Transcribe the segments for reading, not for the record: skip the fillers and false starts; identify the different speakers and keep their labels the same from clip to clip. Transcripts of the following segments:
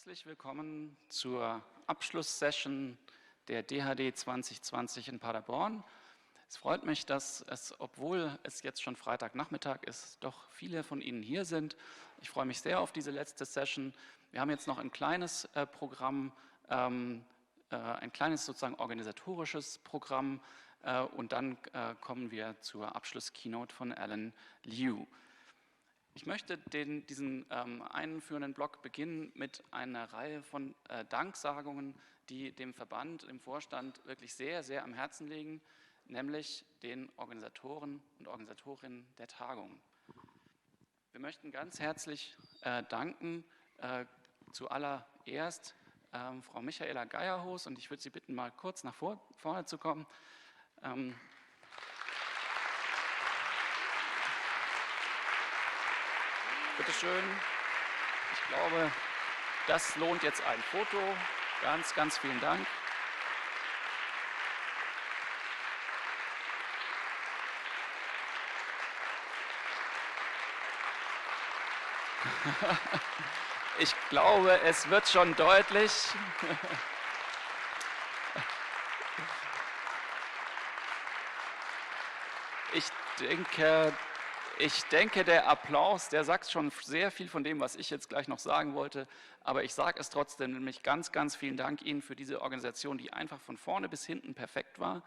Speaker 1: Herzlich willkommen zur Abschlusssession der DHd 2020 in Paderborn. Es freut mich, dass es, obwohl es jetzt schon Freitagnachmittag ist, doch viele von Ihnen hier sind. Ich freue mich sehr auf diese letzte Session. Wir haben jetzt noch ein kleines Programm, ein kleines sozusagen organisatorisches Programm und dann kommen wir zur Abschluss-Keynote von Alan Liu. Ich möchte diesen einführenden Block beginnen mit einer Reihe von Danksagungen, die dem Verband, dem Vorstand wirklich sehr, sehr am Herzen liegen, nämlich den Organisatoren und Organisatorinnen der Tagung. Wir möchten ganz herzlich danken, zuallererst Frau Michaela Geierhos, und ich würde Sie bitten, mal kurz nach vorne zu kommen. Bitte schön. Ich glaube, das lohnt jetzt ein Foto. Ganz, ganz vielen Dank. Ich glaube, es wird schon deutlich. Ich denke, der Applaus, der sagt schon sehr viel von dem, was ich jetzt gleich noch sagen wollte, aber ich sage es trotzdem, nämlich ganz, ganz vielen Dank Ihnen für diese Organisation, die einfach von vorne bis hinten perfekt war.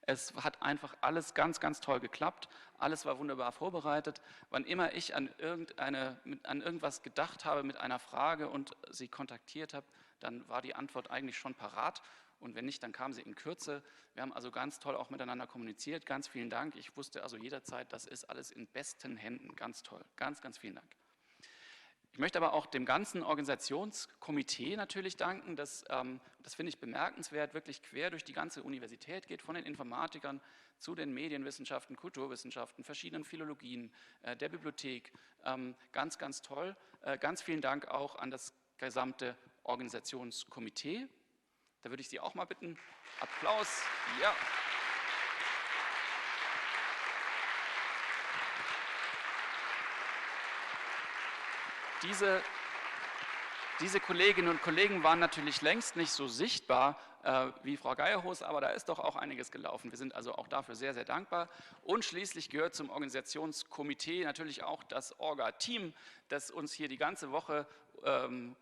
Speaker 1: Es hat einfach alles ganz, ganz toll geklappt, alles war wunderbar vorbereitet. Wann immer ich an irgendwas gedacht habe mit einer Frage und Sie kontaktiert habe, dann war die Antwort eigentlich schon parat. Und wenn nicht, dann kam sie in Kürze. Wir haben also ganz toll auch miteinander kommuniziert. Ganz vielen Dank. Ich wusste also jederzeit, das ist alles in besten Händen. Ganz toll. Ganz, ganz vielen Dank. Ich möchte aber auch dem ganzen Organisationskomitee natürlich danken. Das finde ich bemerkenswert, wirklich quer durch die ganze Universität geht, von den Informatikern zu den Medienwissenschaften, Kulturwissenschaften, verschiedenen Philologien, der Bibliothek. Ganz, ganz toll. Ganz vielen Dank auch an das gesamte Organisationskomitee. Da würde ich Sie auch mal bitten. Applaus. Ja. Diese Kolleginnen und Kollegen waren natürlich längst nicht so sichtbar wie Frau Geierhos, aber da ist doch auch einiges gelaufen. Wir sind also auch dafür sehr, sehr dankbar. Und schließlich gehört zum Organisationskomitee natürlich auch das Orga-Team, das uns hier die ganze Woche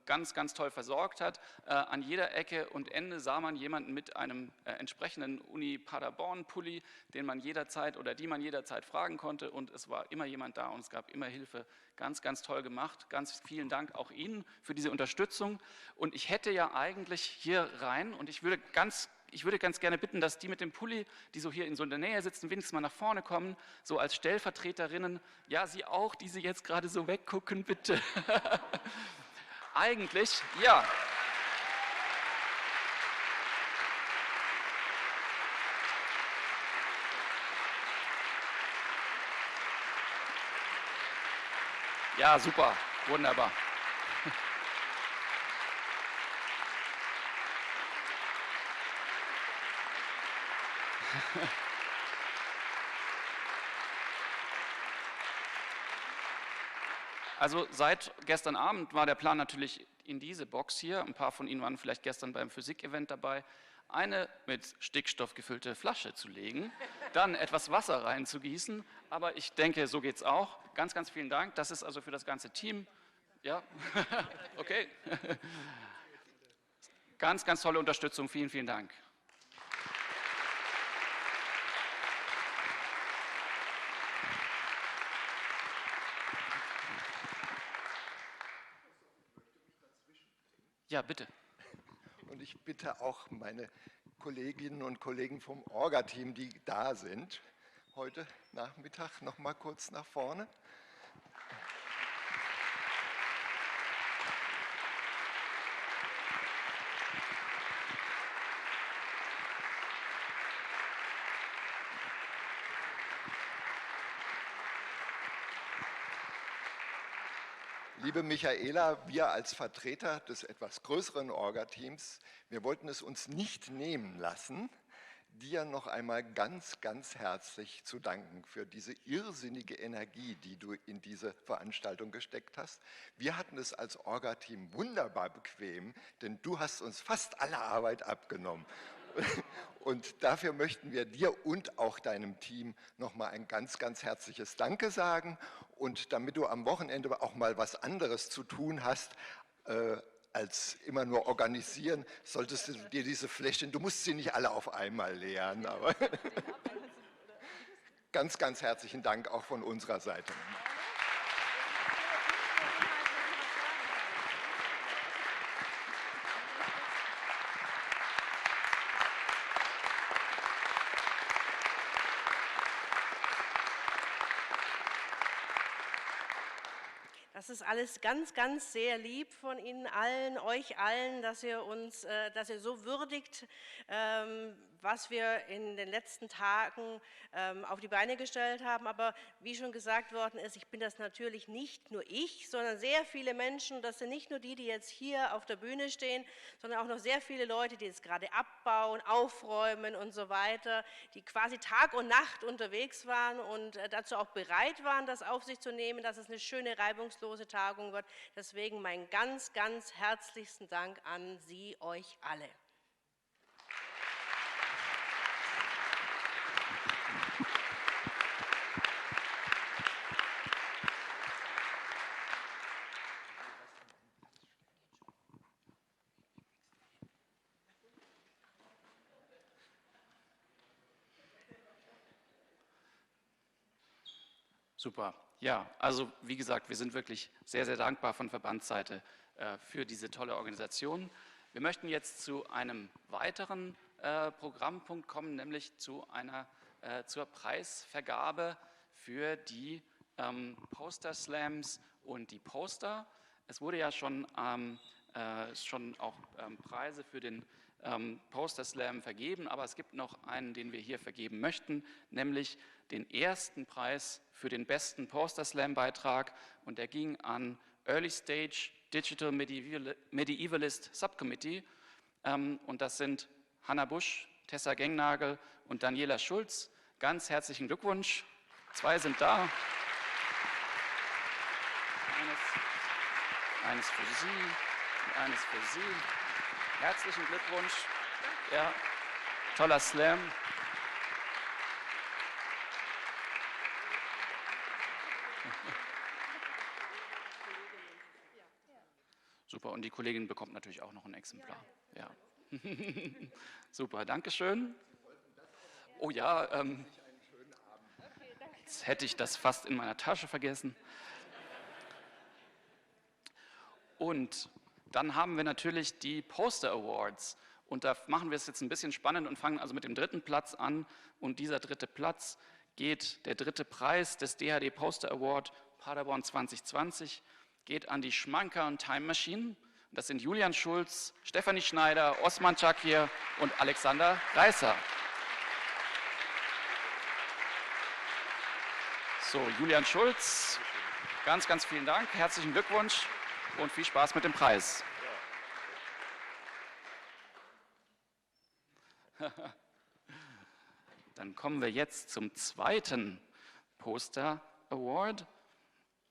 Speaker 1: ganz, ganz toll versorgt hat. An jeder Ecke und Ende sah man jemanden mit einem entsprechenden Uni Paderborn-Pulli, den man jederzeit oder die man jederzeit fragen konnte, und es war immer jemand da und es gab immer Hilfe. Ganz, ganz toll gemacht. Ganz vielen Dank auch Ihnen für diese Unterstützung. Und ich hätte ja eigentlich hier rein, und ich würde ganz gerne bitten, dass die mit dem Pulli, die so hier in so der Nähe sitzen, wenigstens mal nach vorne kommen, so als Stellvertreterinnen. Ja, Sie auch, die Sie jetzt gerade so weggucken, bitte. Eigentlich, ja. Ja, super, wunderbar. Also seit gestern Abend war der Plan natürlich in diese Box hier, ein paar von Ihnen waren vielleicht gestern beim Physik-Event dabei, eine mit Stickstoff gefüllte Flasche zu legen, dann etwas Wasser reinzugießen, aber ich denke, so geht es auch. Ganz, ganz vielen Dank, das ist also für das ganze Team. Ja, okay. Ganz, ganz tolle Unterstützung, vielen, vielen Dank. Ja, bitte.
Speaker 2: Und ich bitte auch meine Kolleginnen und Kollegen vom Orga-Team, die da sind, heute Nachmittag noch mal kurz nach vorne. Liebe Michaela, wir als Vertreter des etwas größeren Orga-Teams, wir wollten es uns nicht nehmen lassen, dir noch einmal ganz, ganz herzlich zu danken für diese irrsinnige Energie, die du in diese Veranstaltung gesteckt hast. Wir hatten es als Orga-Team wunderbar bequem, denn du hast uns fast alle Arbeit abgenommen. Und dafür möchten wir dir und auch deinem Team nochmal ein ganz, ganz herzliches Danke sagen. Und damit du am Wochenende auch mal was anderes zu tun hast, als immer nur organisieren, solltest du dir diese Fläschchen, du musst sie nicht alle auf einmal leeren, aber ganz, ganz herzlichen Dank auch von unserer Seite.
Speaker 3: Das ist alles ganz, ganz sehr lieb von Ihnen allen, euch allen, dass ihr so würdigt, was wir in den letzten Tagen auf die Beine gestellt haben. Aber wie schon gesagt worden ist, ich bin das natürlich nicht nur ich, sondern sehr viele Menschen. Das sind nicht nur die, die jetzt hier auf der Bühne stehen, sondern auch noch sehr viele Leute, die jetzt gerade abbauen, aufräumen und so weiter, die quasi Tag und Nacht unterwegs waren und dazu auch bereit waren, das auf sich zu nehmen, dass es eine schöne, reibungslose Tagung wird. Deswegen meinen ganz, ganz herzlichsten Dank an Sie, euch alle.
Speaker 1: Super. Ja, also wie gesagt, wir sind wirklich sehr, sehr dankbar von Verbandsseite für diese tolle Organisation. Wir möchten jetzt zu einem weiteren Programmpunkt kommen, nämlich zur Preisvergabe für die Poster Slams und die Poster. Es wurde ja schon auch Preise für den Poster Slam vergeben, aber es gibt noch einen, den wir hier vergeben möchten, nämlich den ersten Preis für den besten Poster Slam Beitrag, und der ging an Early Stage Digital Medievalist Subcommittee, und das sind Hanna Busch, Tessa Gengnagel und Daniela Schulz. Ganz herzlichen Glückwunsch. 2 sind da. Eines für Sie und eines für Sie. Herzlichen Glückwunsch. Ja, toller Slam. Super, und die Kollegin bekommt natürlich auch noch ein Exemplar. Ja. Super, Dankeschön. Oh ja, jetzt hätte ich das fast in meiner Tasche vergessen. Und dann haben wir natürlich die Poster Awards. Und da machen wir es jetzt ein bisschen spannend und fangen also mit dem 3. Platz an. Und dieser 3. Platz geht, der 3. Preis des DHd Poster Award Paderborn 2020, geht an die Schmanker und Time Machine. Das sind Julian Schulz, Stefanie Schneider, Osman Çakir und Alexander Reißer. So, Julian Schulz, ganz, ganz vielen Dank, herzlichen Glückwunsch und viel Spaß mit dem Preis. Dann kommen wir jetzt zum 2. Poster Award,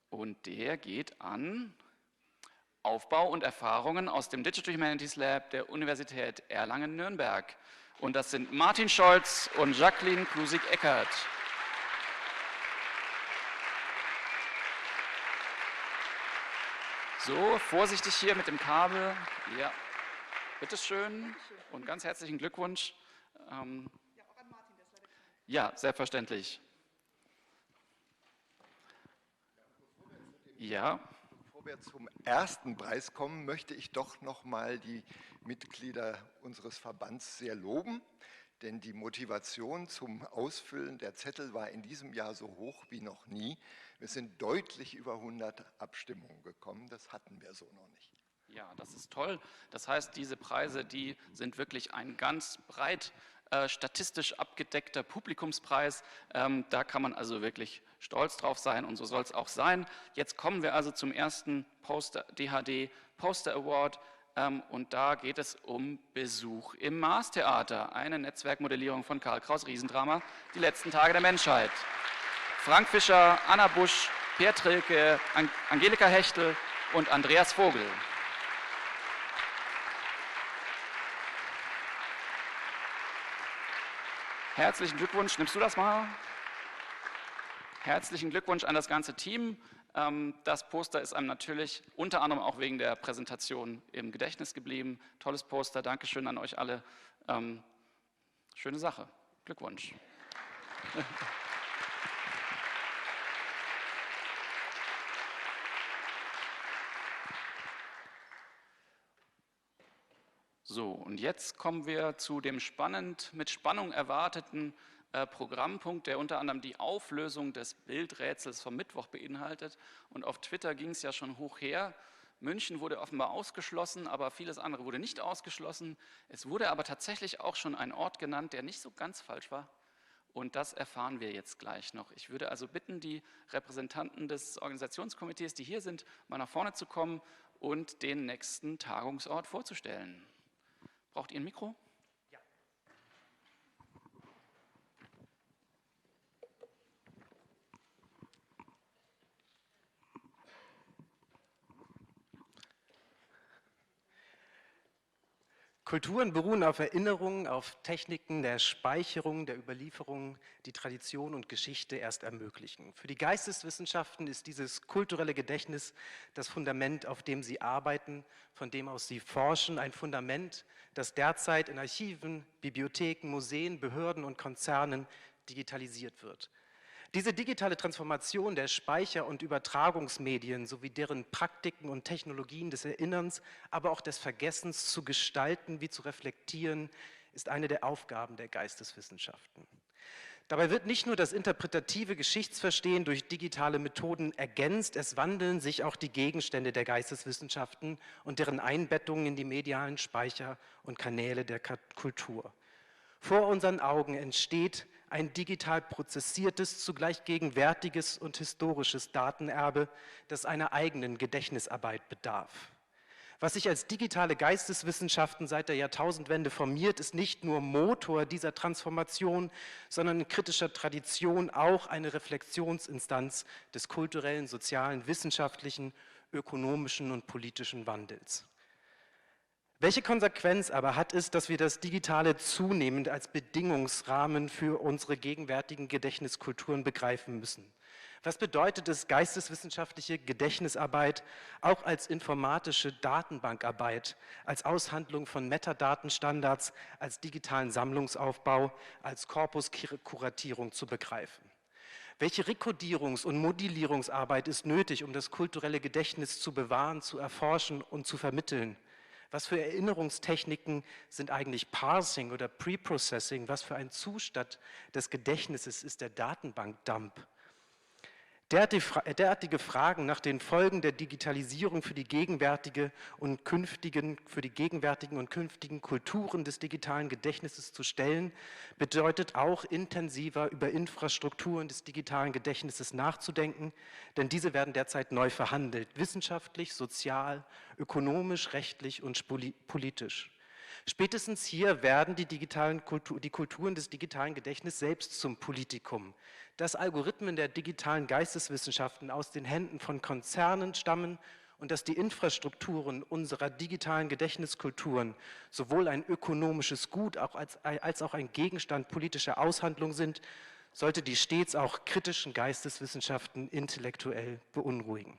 Speaker 1: und der geht an Aufbau und Erfahrungen aus dem Digital Humanities Lab der Universität Erlangen-Nürnberg. Und das sind Martin Scholz und Jacqueline Klusig-Eckert. So, vorsichtig hier mit dem Kabel. Ja, bitteschön und ganz herzlichen Glückwunsch.
Speaker 4: Ja, auch an Martin, der ist leider krank.
Speaker 1: Ja, selbstverständlich. Ja.
Speaker 2: Bevor wir zum ersten Preis kommen, möchte ich doch noch mal die Mitglieder unseres Verbands sehr loben, denn die Motivation zum Ausfüllen der Zettel war in diesem Jahr so hoch wie noch nie. Wir sind deutlich über 100 Abstimmungen gekommen, das hatten wir so noch nicht.
Speaker 1: Ja, das ist toll. Das heißt, diese Preise, die sind wirklich ein ganz breit statistisch abgedeckter Publikumspreis. Da kann man also wirklich stolz drauf sein, und so soll es auch sein. Jetzt kommen wir also zum ersten DHd Poster Award. Und da geht es um Besuch im Marstheater, eine Netzwerkmodellierung von Karl Kraus, Riesendrama, die letzten Tage der Menschheit. Frank Fischer, Anna Busch, Peer Trilke, Angelika Hechtel und Andreas Vogel. Herzlichen Glückwunsch, nimmst du das mal? Herzlichen Glückwunsch an das ganze Team. Das Poster ist einem natürlich unter anderem auch wegen der Präsentation im Gedächtnis geblieben. Tolles Poster, Dankeschön an euch alle. Schöne Sache, Glückwunsch. So, und jetzt kommen wir zu dem mit Spannung erwarteten Programmpunkt, der unter anderem die Auflösung des Bildrätsels vom Mittwoch beinhaltet. Und auf Twitter ging es ja schon hoch her. München wurde offenbar ausgeschlossen, aber vieles andere wurde nicht ausgeschlossen. Es wurde aber tatsächlich auch schon ein Ort genannt, der nicht so ganz falsch war. Und das erfahren wir jetzt gleich noch. Ich würde also bitten, die Repräsentanten des Organisationskomitees, die hier sind, mal nach vorne zu kommen und den nächsten Tagungsort vorzustellen. Braucht ihr ein Mikro?
Speaker 5: Ja. Kulturen beruhen auf Erinnerungen, auf Techniken der Speicherung, der Überlieferung, die Tradition und Geschichte erst ermöglichen. Für die Geisteswissenschaften ist dieses kulturelle Gedächtnis das Fundament, auf dem sie arbeiten, von dem aus sie forschen, ein Fundament, das derzeit in Archiven, Bibliotheken, Museen, Behörden und Konzernen digitalisiert wird. Diese digitale Transformation der Speicher- und Übertragungsmedien sowie deren Praktiken und Technologien des Erinnerns, aber auch des Vergessens zu gestalten wie zu reflektieren, ist eine der Aufgaben der Geisteswissenschaften. Dabei wird nicht nur das interpretative Geschichtsverstehen durch digitale Methoden ergänzt, es wandeln sich auch die Gegenstände der Geisteswissenschaften und deren Einbettung in die medialen Speicher und Kanäle der Kultur. Vor unseren Augen entsteht ein digital prozessiertes, zugleich gegenwärtiges und historisches Datenerbe, das einer eigenen Gedächtnisarbeit bedarf. Was sich als digitale Geisteswissenschaften seit der Jahrtausendwende formiert, ist nicht nur Motor dieser Transformation, sondern in kritischer Tradition auch eine Reflexionsinstanz des kulturellen, sozialen, wissenschaftlichen, ökonomischen und politischen Wandels. Welche Konsequenz aber hat es, dass wir das Digitale zunehmend als Bedingungsrahmen für unsere gegenwärtigen Gedächtniskulturen begreifen müssen? Was bedeutet es, geisteswissenschaftliche Gedächtnisarbeit auch als informatische Datenbankarbeit, als Aushandlung von Metadatenstandards, als digitalen Sammlungsaufbau, als Korpuskuratierung zu begreifen? Welche Rekodierungs- und Modellierungsarbeit ist nötig, um das kulturelle Gedächtnis zu bewahren, zu erforschen und zu vermitteln? Was für Erinnerungstechniken sind eigentlich Parsing oder Preprocessing? Was für ein Zustand des Gedächtnisses ist der Datenbankdump? Derartige Fragen nach den Folgen der Digitalisierung für die gegenwärtigen und künftigen Kulturen des digitalen Gedächtnisses zu stellen, bedeutet auch intensiver über Infrastrukturen des digitalen Gedächtnisses nachzudenken, denn diese werden derzeit neu verhandelt, wissenschaftlich, sozial, ökonomisch, rechtlich und politisch. Spätestens hier werden die Kulturen des digitalen Gedächtnisses selbst zum Politikum. Dass Algorithmen der digitalen Geisteswissenschaften aus den Händen von Konzernen stammen und dass die Infrastrukturen unserer digitalen Gedächtniskulturen sowohl ein ökonomisches Gut als auch ein Gegenstand politischer Aushandlung sind, sollte die stets auch kritischen Geisteswissenschaften intellektuell beunruhigen.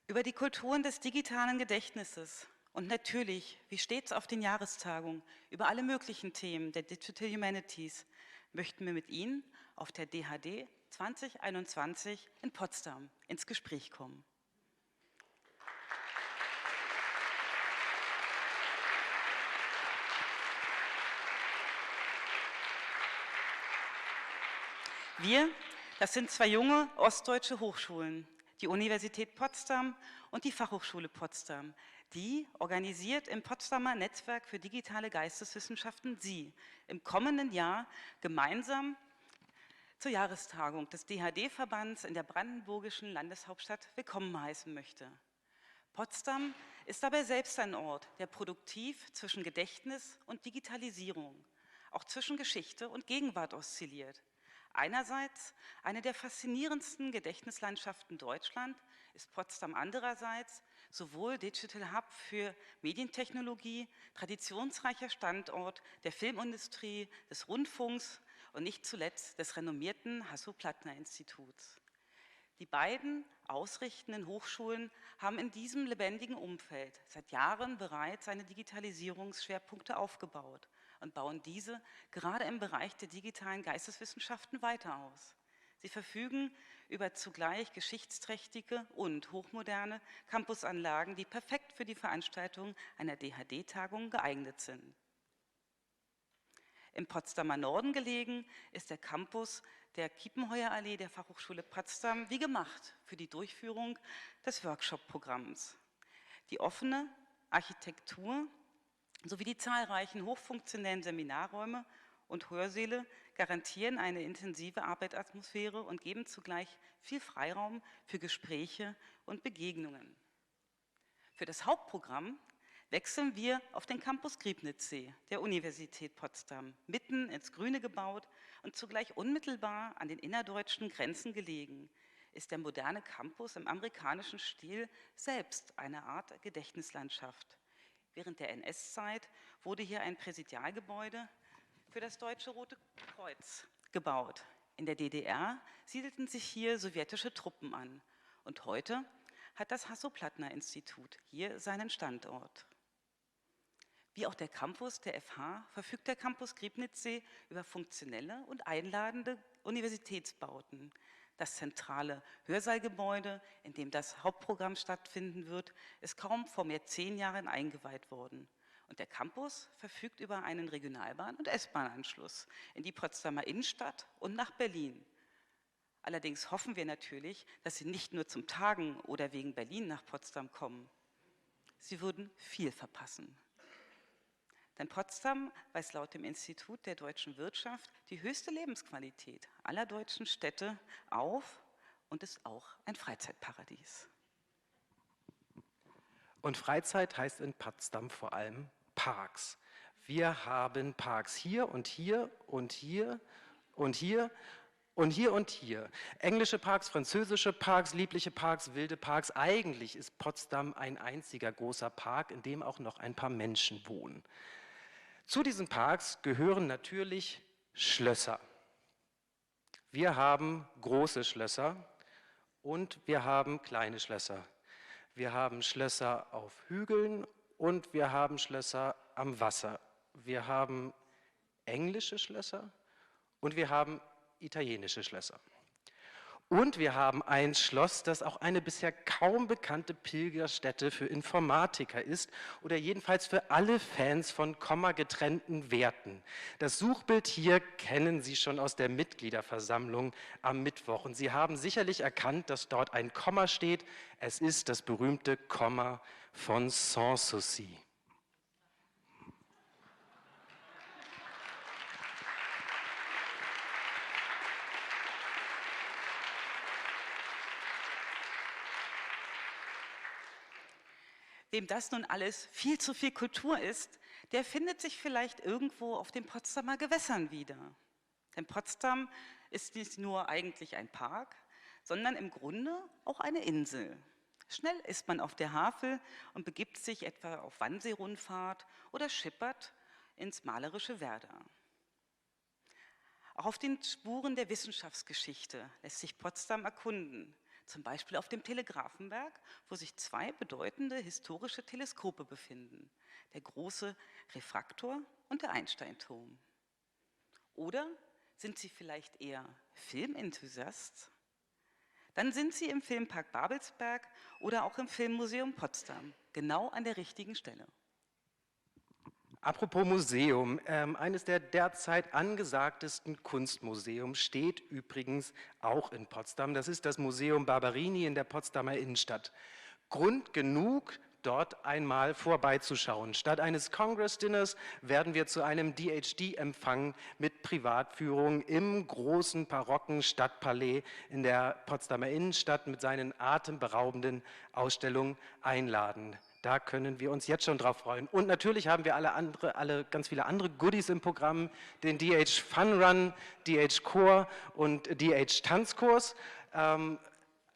Speaker 4: Über die Kulturen des digitalen Gedächtnisses und natürlich, wie stets auf den Jahrestagungen, über alle möglichen Themen der Digital Humanities möchten wir mit Ihnen auf der DHd 2021 in Potsdam ins Gespräch kommen. Wir, das sind zwei junge ostdeutsche Hochschulen, die Universität Potsdam und die Fachhochschule Potsdam, die organisiert im Potsdamer Netzwerk für digitale Geisteswissenschaften Sie im kommenden Jahr gemeinsam zur Jahrestagung des DHd-Verbands in der brandenburgischen Landeshauptstadt willkommen heißen möchte. Potsdam ist dabei selbst ein Ort, der produktiv zwischen Gedächtnis und Digitalisierung, auch zwischen Geschichte und Gegenwart oszilliert. Einerseits eine der faszinierendsten Gedächtnislandschaften Deutschlands ist Potsdam andererseits sowohl Digital Hub für Medientechnologie, traditionsreicher Standort der Filmindustrie, des Rundfunks und nicht zuletzt des renommierten Hasso-Plattner-Instituts. Die beiden ausrichtenden Hochschulen haben in diesem lebendigen Umfeld seit Jahren bereits seine Digitalisierungsschwerpunkte aufgebaut und bauen diese gerade im Bereich der digitalen Geisteswissenschaften weiter aus. Sie verfügen über zugleich geschichtsträchtige und hochmoderne Campusanlagen, die perfekt für die Veranstaltung einer DHd-Tagung geeignet sind. Im Potsdamer Norden gelegen ist der Campus der Kiepenheuer-Allee der Fachhochschule Potsdam wie gemacht für die Durchführung des Workshop-Programms. Die offene Architektur sowie die zahlreichen hochfunktionellen Seminarräume und Hörsäle garantieren eine intensive Arbeitsatmosphäre und geben zugleich viel Freiraum für Gespräche und Begegnungen. Für das Hauptprogramm wechseln wir auf den Campus Griebnitzsee der Universität Potsdam, mitten ins Grüne gebaut und zugleich unmittelbar an den innerdeutschen Grenzen gelegen, ist der moderne Campus im amerikanischen Stil selbst eine Art Gedächtnislandschaft. Während der NS-Zeit wurde hier ein Präsidialgebäude für das Deutsche Rote Kreuz gebaut. In der DDR siedelten sich hier sowjetische Truppen an und heute hat das Hasso-Plattner-Institut hier seinen Standort. Wie auch der Campus der FH verfügt der Campus Griebnitzsee über funktionelle und einladende Universitätsbauten. Das zentrale Hörsaalgebäude, in dem das Hauptprogramm stattfinden wird, ist kaum vor mehr 10 Jahren eingeweiht worden. Und der Campus verfügt über einen Regionalbahn- und S-Bahn-Anschluss in die Potsdamer Innenstadt und nach Berlin. Allerdings hoffen wir natürlich, dass Sie nicht nur zum Tagen oder wegen Berlin nach Potsdam kommen. Sie würden viel verpassen. Denn Potsdam weist laut dem Institut der deutschen Wirtschaft die höchste Lebensqualität aller deutschen Städte auf und ist auch ein Freizeitparadies.
Speaker 5: Und Freizeit heißt in Potsdam vor allem Parks. Wir haben Parks hier und hier und hier und hier und hier und hier. Englische Parks, französische Parks, liebliche Parks, wilde Parks. Eigentlich ist Potsdam ein einziger großer Park, in dem auch noch ein paar Menschen wohnen. Zu diesen Parks gehören natürlich Schlösser. Wir haben große Schlösser und wir haben kleine Schlösser. Wir haben Schlösser auf Hügeln und wir haben Schlösser am Wasser. Wir haben englische Schlösser und wir haben italienische Schlösser. Und wir haben ein Schloss, das auch eine bisher kaum bekannte Pilgerstätte für Informatiker ist oder jedenfalls für alle Fans von kommagetrennten Werten. Das Suchbild hier kennen Sie schon aus der Mitgliederversammlung am Mittwoch. Und Sie haben sicherlich erkannt, dass dort ein Komma steht. Es ist das berühmte Komma von Sanssouci.
Speaker 4: Wem das nun alles viel zu viel Kultur ist, der findet sich vielleicht irgendwo auf den Potsdamer Gewässern wieder. Denn Potsdam ist nicht nur eigentlich ein Park, sondern im Grunde auch eine Insel. Schnell ist man auf der Havel und begibt sich etwa auf Wannseerundfahrt oder schippert ins malerische Werder. Auch auf den Spuren der Wissenschaftsgeschichte lässt sich Potsdam erkunden. Zum Beispiel auf dem Telegrafenberg, wo sich 2 bedeutende historische Teleskope befinden, der große Refraktor und der Einsteinturm. Oder sind Sie vielleicht eher Filmenthusiast? Dann sind Sie im Filmpark Babelsberg oder auch im Filmmuseum Potsdam, genau an der richtigen Stelle.
Speaker 5: Apropos Museum, eines der derzeit angesagtesten Kunstmuseum steht übrigens auch in Potsdam. Das ist das Museum Barberini in der Potsdamer Innenstadt. Grund genug, dort einmal vorbeizuschauen. Statt eines Congress-Dinners werden wir zu einem DHd-Empfang mit Privatführung im großen barocken Stadtpalais in der Potsdamer Innenstadt mit seinen atemberaubenden Ausstellungen einladen. Da können wir uns jetzt schon drauf freuen. Und natürlich haben wir ganz viele andere Goodies im Programm, den DH Fun Run, DH Chor und DH Tanzkurs.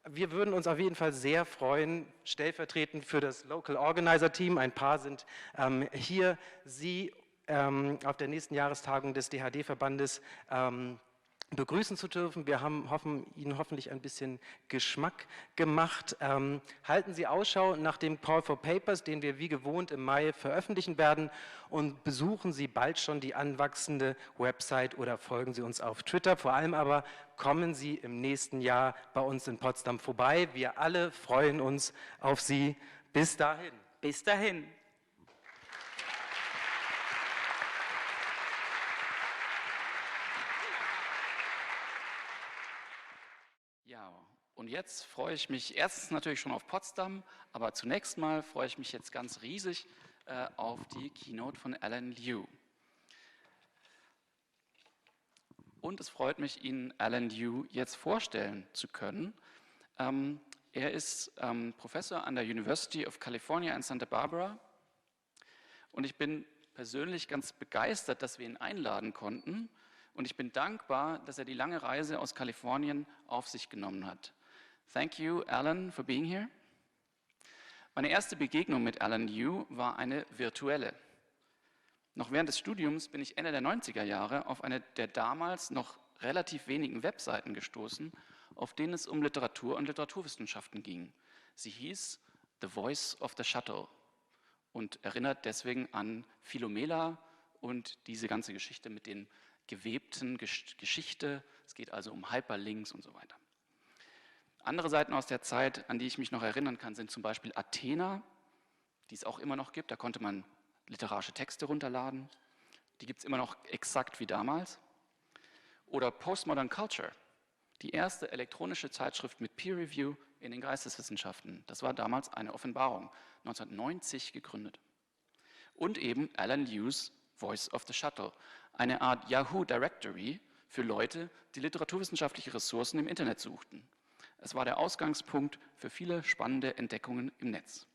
Speaker 5: Wir würden uns auf jeden Fall sehr freuen, stellvertretend für das Local Organizer Team, ein paar sind hier, Sie auf der nächsten Jahrestagung des DHd-Verbandes begrüßen zu dürfen. Wir hoffen, Ihnen hoffentlich ein bisschen Geschmack gemacht. Halten Sie Ausschau nach dem Call for Papers, den wir wie gewohnt im Mai veröffentlichen werden, und besuchen Sie bald schon die anwachsende Website oder folgen Sie uns auf Twitter. Vor allem aber kommen Sie im nächsten Jahr bei uns in Potsdam vorbei. Wir alle freuen uns auf Sie. Bis dahin.
Speaker 4: Bis dahin.
Speaker 1: Ja, und jetzt freue ich mich erstens natürlich schon auf Potsdam, aber zunächst mal freue ich mich jetzt ganz riesig auf die Keynote von Alan Liu. Und es freut mich, Ihnen Alan Liu jetzt vorstellen zu können. Er ist Professor an der University of California in Santa Barbara und ich bin persönlich ganz begeistert, dass wir ihn einladen konnten. Und ich bin dankbar, dass er die lange Reise aus Kalifornien auf sich genommen hat. Thank you, Alan, for being here. Meine erste Begegnung mit Alan Liu war eine virtuelle. Noch während des Studiums bin ich Ende der 90er Jahre auf eine der damals noch relativ wenigen Webseiten gestoßen, auf denen es um Literatur und Literaturwissenschaften ging. Sie hieß The Voice of the Shuttle und erinnert deswegen an Philomela und diese ganze Geschichte mit den gewebten Geschichte. Es geht also um Hyperlinks und so weiter. Andere Seiten aus der Zeit, an die ich mich noch erinnern kann, sind zum Beispiel Athena, die es auch immer noch gibt. Da konnte man literarische Texte runterladen. Die gibt es immer noch exakt wie damals. Oder Postmodern Culture, die erste elektronische Zeitschrift mit Peer Review in den Geisteswissenschaften. Das war damals eine Offenbarung, 1990 gegründet. Und eben Alan Liu's Voice of the Shuttle, eine Art Yahoo Directory für Leute, die literaturwissenschaftliche Ressourcen im Internet suchten. Es war der Ausgangspunkt für viele spannende Entdeckungen im Netz.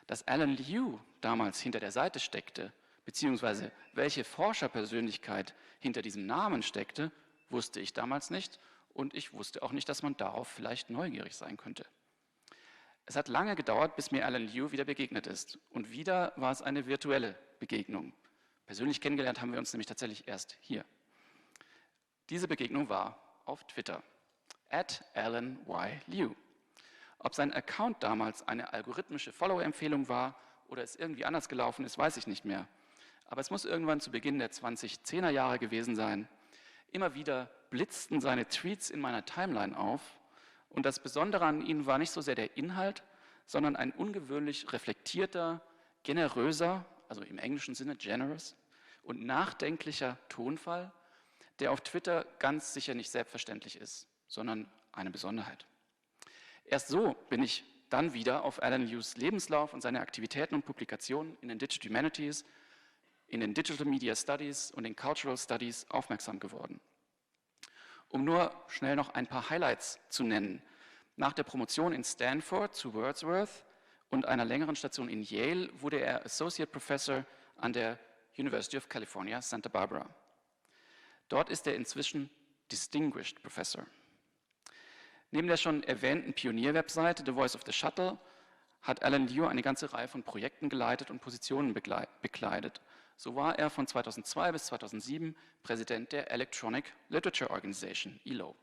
Speaker 1: Dass Alan Liu damals hinter der Seite steckte, beziehungsweise welche Forscherpersönlichkeit hinter diesem Namen steckte, wusste ich damals nicht und ich wusste auch nicht, dass man darauf vielleicht neugierig sein könnte. Es hat lange gedauert, bis mir Alan Liu wieder begegnet ist und wieder war es eine virtuelle Begegnung. Persönlich kennengelernt haben wir uns nämlich tatsächlich erst hier. Diese Begegnung war auf Twitter, @AlanYLiu. Ob sein Account damals eine algorithmische Follower-Empfehlung war oder es irgendwie anders gelaufen ist, weiß ich nicht mehr. Aber es muss irgendwann zu Beginn der 2010er Jahre gewesen sein. Immer wieder blitzten seine Tweets in meiner Timeline auf und das Besondere an ihnen war nicht so sehr der Inhalt, sondern ein ungewöhnlich reflektierter, generöser, also im englischen Sinne generous, und nachdenklicher Tonfall, der auf Twitter ganz sicher nicht selbstverständlich ist, sondern eine Besonderheit. Erst so bin ich dann wieder auf Alan Liu's Lebenslauf und seine Aktivitäten und Publikationen in den Digital Humanities, in den Digital Media Studies und den Cultural Studies aufmerksam geworden. Um nur schnell noch ein paar Highlights zu nennen. Nach der Promotion in Stanford zu Wordsworth und einer längeren Station in Yale wurde er Associate Professor an der University of California, Santa Barbara. Dort ist er inzwischen Distinguished Professor. Neben der schon erwähnten Pionier-Webseite The Voice of the Shuttle hat Alan Liu eine ganze Reihe von Projekten geleitet und Positionen bekleidet. So war er von 2002 bis 2007 Präsident der Electronic Literature Organization, ELO.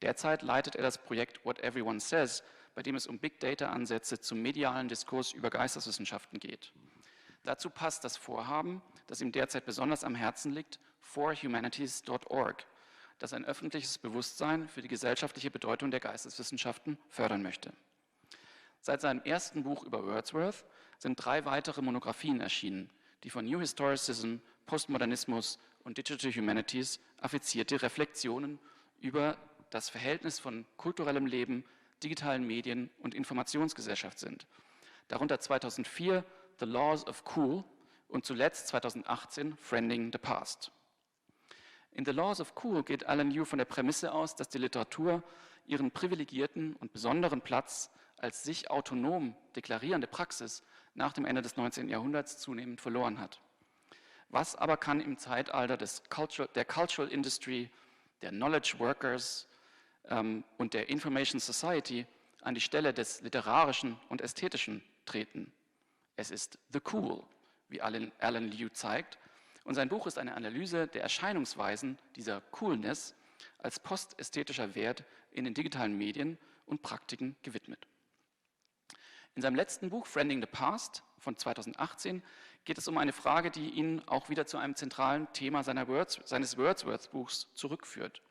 Speaker 1: Derzeit leitet er das Projekt What Everyone Says, bei dem es um Big Data-Ansätze zum medialen Diskurs über Geisteswissenschaften geht. Dazu passt das Vorhaben, das ihm derzeit besonders am Herzen liegt, forhumanities.org, das ein öffentliches Bewusstsein für die gesellschaftliche Bedeutung der Geisteswissenschaften fördern möchte. Seit seinem ersten Buch über Wordsworth sind 3 weitere Monographien erschienen, die von New Historicism, Postmodernismus und Digital Humanities affizierte Reflexionen über das Verhältnis von kulturellem Leben, digitalen Medien und Informationsgesellschaft sind. darunter 2004 The Laws of Cool und zuletzt 2018 Friending the Past. In The Laws of Cool geht Alan Yu von der Prämisse aus, dass die Literatur ihren privilegierten und besonderen Platz als sich autonom deklarierende Praxis nach dem Ende des 19. Jahrhunderts zunehmend verloren hat. Was aber kann im Zeitalter der Cultural Industry, der Knowledge Workers und der Information Society an die Stelle des Literarischen und Ästhetischen treten? Es ist the cool, wie Alan Liu zeigt, und sein Buch ist eine Analyse der Erscheinungsweisen dieser Coolness als postästhetischer Wert in den digitalen Medien und Praktiken gewidmet. In seinem letzten Buch Friending the Past von 2018 geht es um eine Frage, die ihn auch wieder zu einem zentralen Thema seines Wordsworth-Buchs zurückführt.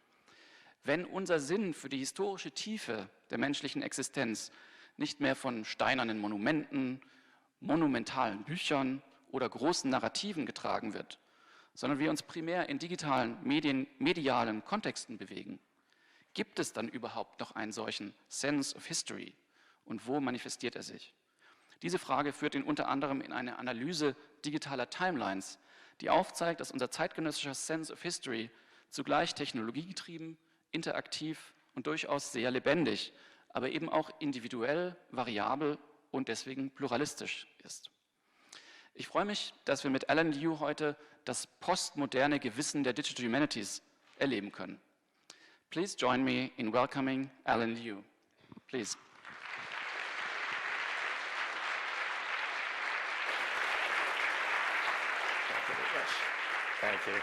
Speaker 1: Wenn unser Sinn für die historische Tiefe der menschlichen Existenz nicht mehr von steinernen Monumenten, monumentalen Büchern oder großen Narrativen getragen wird, sondern wir uns primär in digitalen, medialen Kontexten bewegen, gibt es dann überhaupt noch einen solchen Sense of History und wo manifestiert er sich? Diese Frage führt ihn unter anderem in eine Analyse digitaler Timelines, die aufzeigt, dass unser zeitgenössischer Sense of History zugleich technologiegetrieben, interaktiv und durchaus sehr lebendig, aber eben auch individuell, variabel und deswegen pluralistisch ist. Ich freue mich, dass wir mit Alan Liu heute das postmoderne Gewissen der Digital Humanities erleben können. Please join me in welcoming Alan Liu. Please.
Speaker 6: Thank you.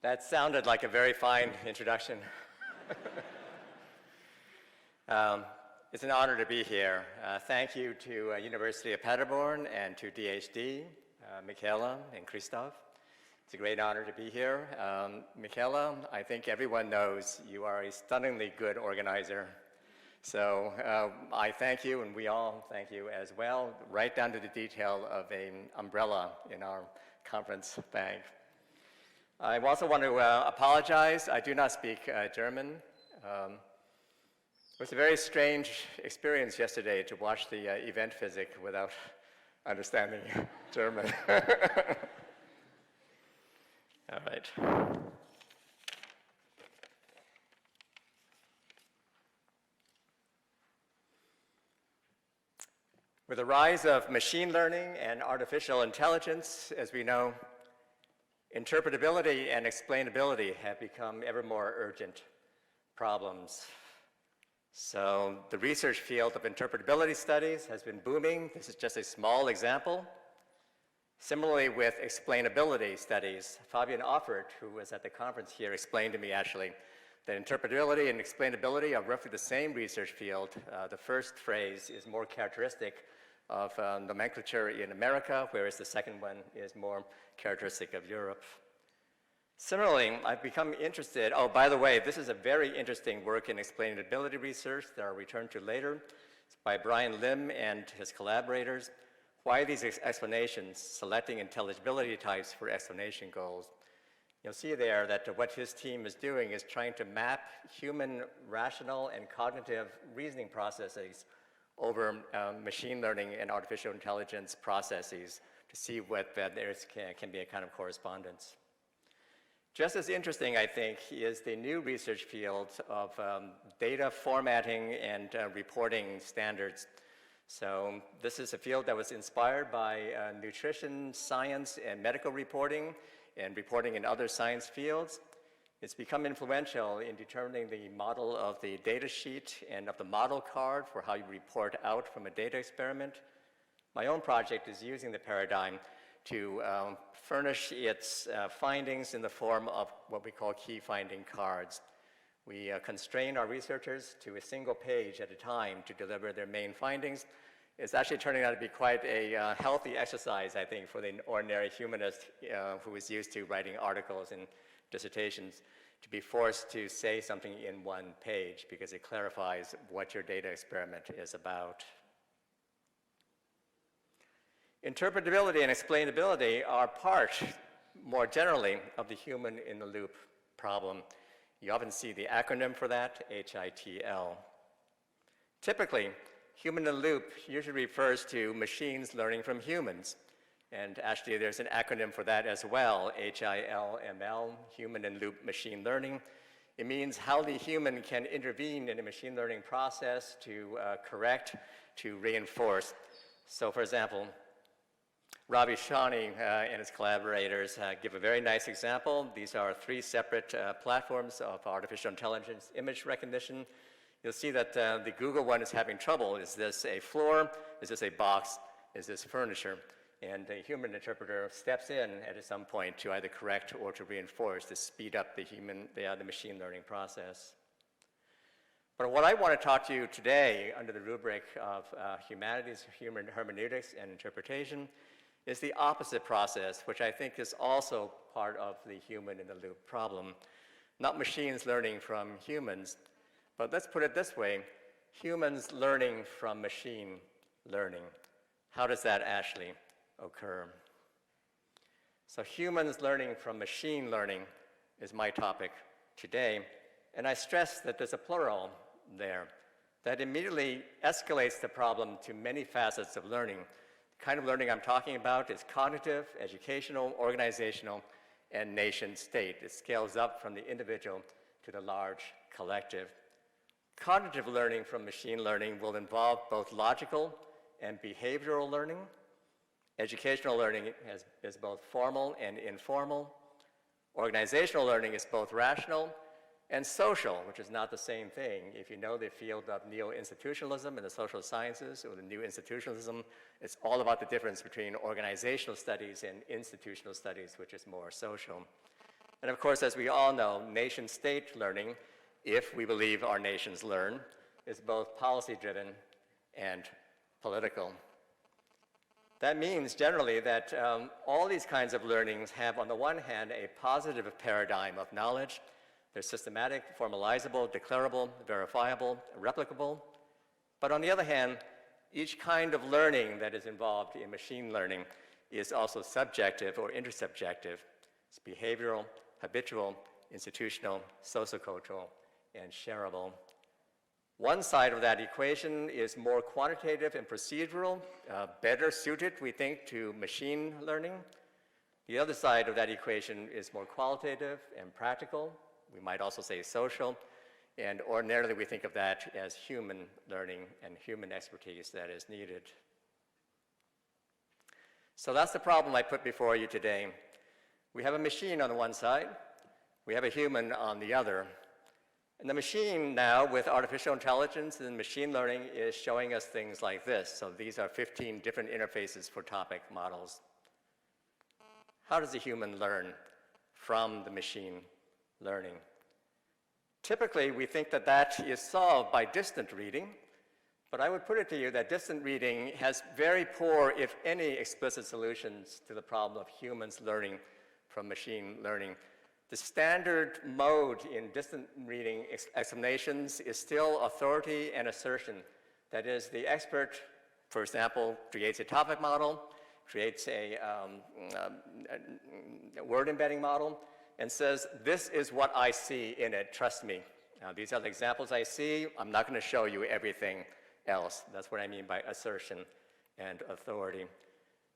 Speaker 6: That sounded like a very fine introduction. It's an honor to be here. Thank you to University of Paderborn and to DHd, Michaela and Christoph. It's a great honor to be here. Michaela, I think everyone knows you are a stunningly good organizer. So I thank you, and we all thank you as well, right down to the detail of an umbrella in our conference bag. I also want to apologize. I do not speak German. It was a very strange experience yesterday to watch the event physics without understanding German. All right. With the rise of machine learning and artificial intelligence, as we know, interpretability and explainability have become ever more urgent problems. So the research field of interpretability studies has been booming. This is just a small example. Similarly with explainability studies, Fabian Offert, who was at the conference here, explained to me actually that interpretability and explainability are roughly the same research field. The first phrase is more characteristic of nomenclature in America, whereas the second one is more characteristic of Europe. Similarly, I've become interested, oh, by the way, this is a very interesting work in explainability research that I'll return to later. It's by Brian Lim and his collaborators. Why these explanations, selecting intelligibility types for explanation goals. You'll see there that what his team is doing is trying to map human rational and cognitive reasoning processes over machine learning and artificial intelligence processes to see what there can be a kind of correspondence. Just as interesting, I think, is the new research field of data formatting and reporting standards. So this is a field that was inspired by nutrition, science, and medical reporting, and reporting in other science fields. It's become influential in determining the model of the data sheet and of the model card for how you report out from a data experiment. My own project is using the paradigm to furnish its findings in the form of what we call key finding cards. We constrain our researchers to a single page at a time to deliver their main findings. It's actually turning out to be quite a healthy exercise, I think, for the ordinary humanist who is used to writing articles and dissertations, to be forced to say something in one page because it clarifies what your data experiment is about. Interpretability and explainability are part, more generally, of the human in the loop problem. You often see the acronym for that, HITL. Typically, human in the loop usually refers to machines learning from humans. And actually, there's an acronym for that as well, HILML, Human in Loop Machine Learning. It means how the human can intervene in a machine learning process to correct, to reinforce. So for example, Ravi Shani and his collaborators give a very nice example. These are 3 separate platforms of artificial intelligence image recognition. You'll see that the Google one is having trouble. Is this a floor? Is this a box? Is this furniture? And a human interpreter steps in at some point to either correct or to reinforce to speed up the machine learning process. But what I want to talk to you today under the rubric of humanities, human hermeneutics, and interpretation is the opposite process, which I think is also part of the human in the loop problem. Not machines learning from humans, but let's put it this way, humans learning from machine learning. How does that actually occur? So humans learning from machine learning is my topic today, and I stress that there's a plural there that immediately escalates the problem to many facets of learning. The kind of learning I'm talking about is cognitive, educational, organizational, and nation state. It scales up from the individual to the large collective. Cognitive learning from machine learning will involve both logical and behavioral learning. Educational learning is both formal and informal. Organizational learning is both rational and social, which is not the same thing. If you know the field of neo-institutionalism in the social sciences or the new institutionalism, it's all about the difference between organizational studies and institutional studies, which is more social. And of course, as we all know, nation-state learning, if we believe our nations learn, is both policy-driven and political. That means generally that all these kinds of learnings have, on the one hand, a positive paradigm of knowledge. They're systematic, formalizable, declarable, verifiable, replicable. But on the other hand, each kind of learning that is involved in machine learning is also subjective or intersubjective. It's behavioral, habitual, institutional, sociocultural, and shareable. One side of that equation is more quantitative and procedural, better suited, we think, to machine learning. The other side of that equation is more qualitative and practical. We might also say social, and ordinarily we think of that as human learning and human expertise that is needed. So that's the problem I put before you today. We have a machine on the one side, we have a human on the other. And the machine now, with artificial intelligence and machine learning, is showing us things like this. So these are 15 different interfaces for topic models. How does a human learn from the machine learning? Typically, we think that that is solved by distant reading, but I would put it to you that distant reading has very poor, if any, explicit solutions to the problem of humans learning from machine learning. The standard mode in distant reading explanations is still authority and assertion. That is, the expert, for example, creates a topic model, creates a word embedding model, and says, this is what I see in it, trust me. Now, these are the examples I see. I'm not going to show you everything else. That's what I mean by assertion and authority.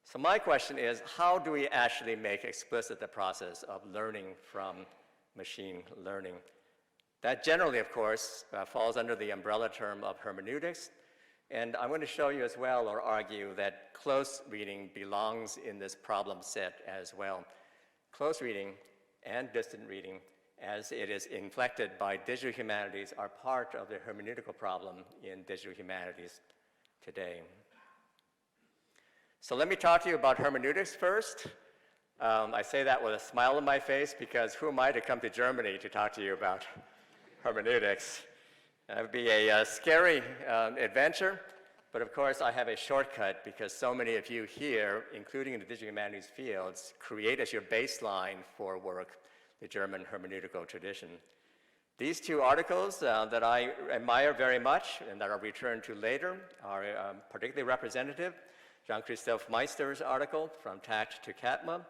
Speaker 6: So my question is, how do we actually make explicit the process of learning from machine learning? That generally, of course, falls under the umbrella term of hermeneutics. And I'm going to show you as well, or argue, that close reading belongs in this problem set as well. Close reading and distant reading, as it is inflected by digital humanities, are part of the hermeneutical problem in digital humanities today. So let me talk to you about hermeneutics first. I say that with a smile on my face because who am I to come to Germany to talk to you about hermeneutics? That would be a scary adventure, but of course I have a shortcut because so many of you here, including in the digital humanities fields, create as your baseline for work the German hermeneutical tradition. These two articles that I admire very much and that I'll return to later are particularly representative. Jean-Christophe Meister's article, From Tact to Catma,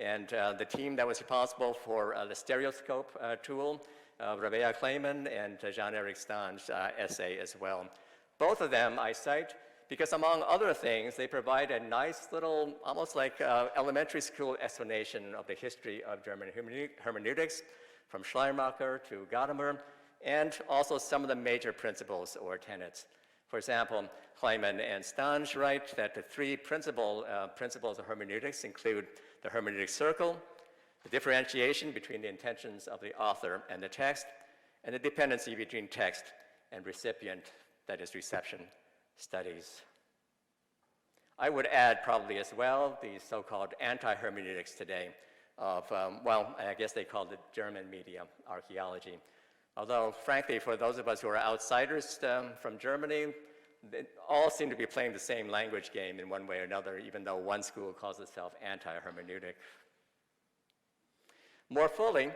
Speaker 6: and the team that was responsible for the stereoscope tool, Rabea Kleiman and Jean-Eric Stange's essay as well. Both of them I cite because, among other things, they provide a nice little, almost like elementary school explanation of the history of German hermeneutics, from Schleiermacher to Gadamer, and also some of the major principles or tenets. For example, Kleiman and Stange write that the three principles of hermeneutics include the hermeneutic circle, the differentiation between the intentions of the author and the text, and the dependency between text and recipient, that is, reception studies. I would add probably as well the so-called anti-hermeneutics today of, well, I guess they called it German media archaeology. Although, frankly, for those of us who are outsiders from Germany, they all seem to be playing the same language game in one way or another, even though one school calls itself anti-hermeneutic. More fully,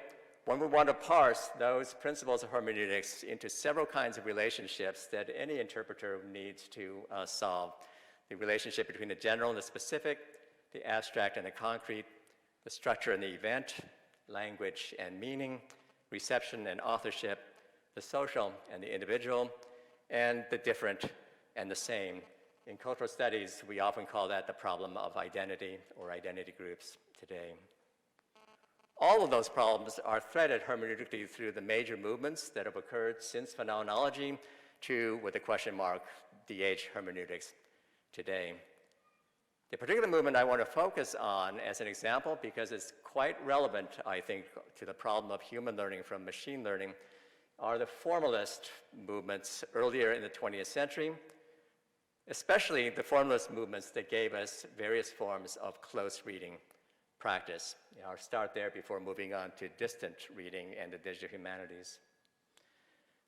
Speaker 6: one would want to parse those principles of hermeneutics into several kinds of relationships that any interpreter needs to solve. The relationship between the general and the specific, the abstract and the concrete, the structure and the event, language and meaning, reception and authorship, the social and the individual, and the different and the same. In cultural studies, we often call that the problem of identity or identity groups today. All of those problems are threaded hermeneutically through the major movements that have occurred since phenomenology to, with a question mark, DH hermeneutics today. The particular movement I want to focus on as an example, because it's quite relevant, I think, to the problem of human learning from machine learning, are the formalist movements earlier in the 20th century, especially the formalist movements that gave us various forms of close reading practice. I'll start there before moving on to distant reading and the digital humanities.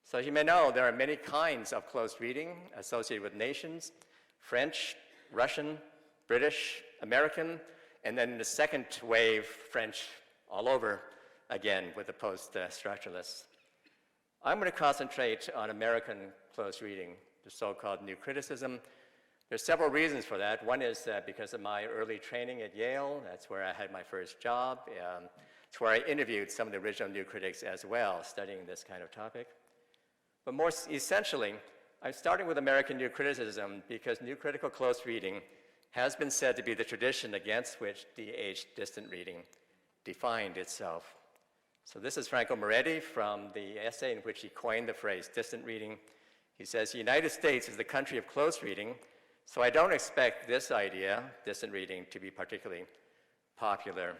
Speaker 6: So as you may know, there are many kinds of close reading associated with nations: French, Russian, British, American, and then the second wave, French, all over again with the post-structuralists. I'm going to concentrate on American close reading, the so-called new criticism. There's several reasons for that. One is because of my early training at Yale. That's where I had my first job. It's where I interviewed some of the original new critics as well, studying this kind of topic. But more essentially, I'm starting with American new criticism because new critical close reading has been said to be the tradition against which DH distant reading defined itself. So this is Franco Moretti from the essay in which he coined the phrase distant reading. He says, "The United States is the country of close reading, so I don't expect this idea, distant reading, to be particularly popular."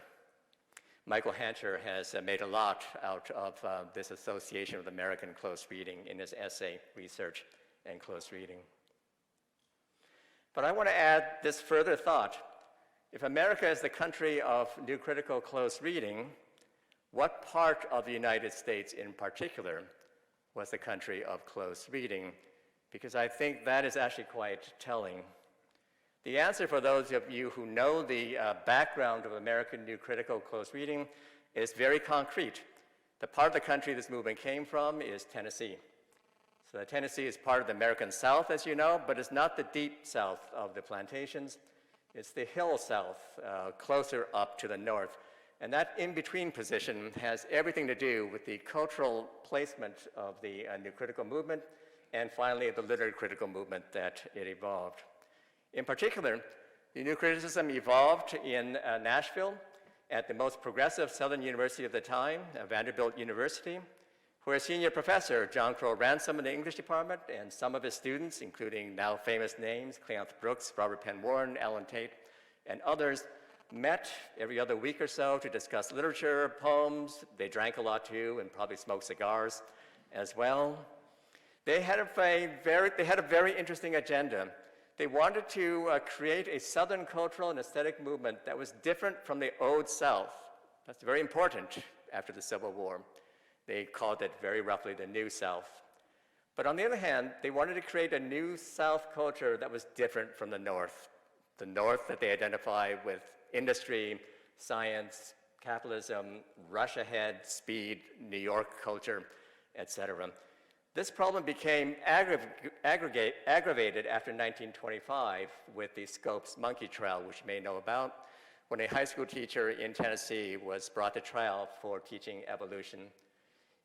Speaker 6: Michael Hancher has made a lot out of this association with American close reading in his essay, Research and Close Reading. But I want to add this further thought. If America is the country of new critical close reading, what part of the United States in particular was the country of close reading? Because I think that is actually quite telling. The answer for those of you who know the background of American new critical close reading is very concrete. The part of the country this movement came from is Tennessee. So Tennessee is part of the American South, as you know, but it's not the deep south of the plantations. It's the hill south, closer up to the north. And that in-between position has everything to do with the cultural placement of the new critical movement, and finally the literary critical movement that it evolved. In particular, the new criticism evolved in Nashville at the most progressive Southern university of the time, Vanderbilt University, where a senior professor, John Crow Ransom in the English department, and some of his students, including now famous names, Cleanth Brooks, Robert Penn Warren, Alan Tate, and others, met every other week or so to discuss literature, poems. They drank a lot too, and probably smoked cigars as well. They had a very interesting agenda. They wanted to create a Southern cultural and aesthetic movement that was different from the Old South. That's very important after the Civil War. They called it very roughly the New South. But on the other hand, they wanted to create a New South culture that was different from the North. The North that they identify with industry, science, capitalism, rush ahead, speed, New York culture, etc. This problem became aggravated after 1925 with the Scopes monkey trial, which you may know about, when a high school teacher in Tennessee was brought to trial for teaching evolution.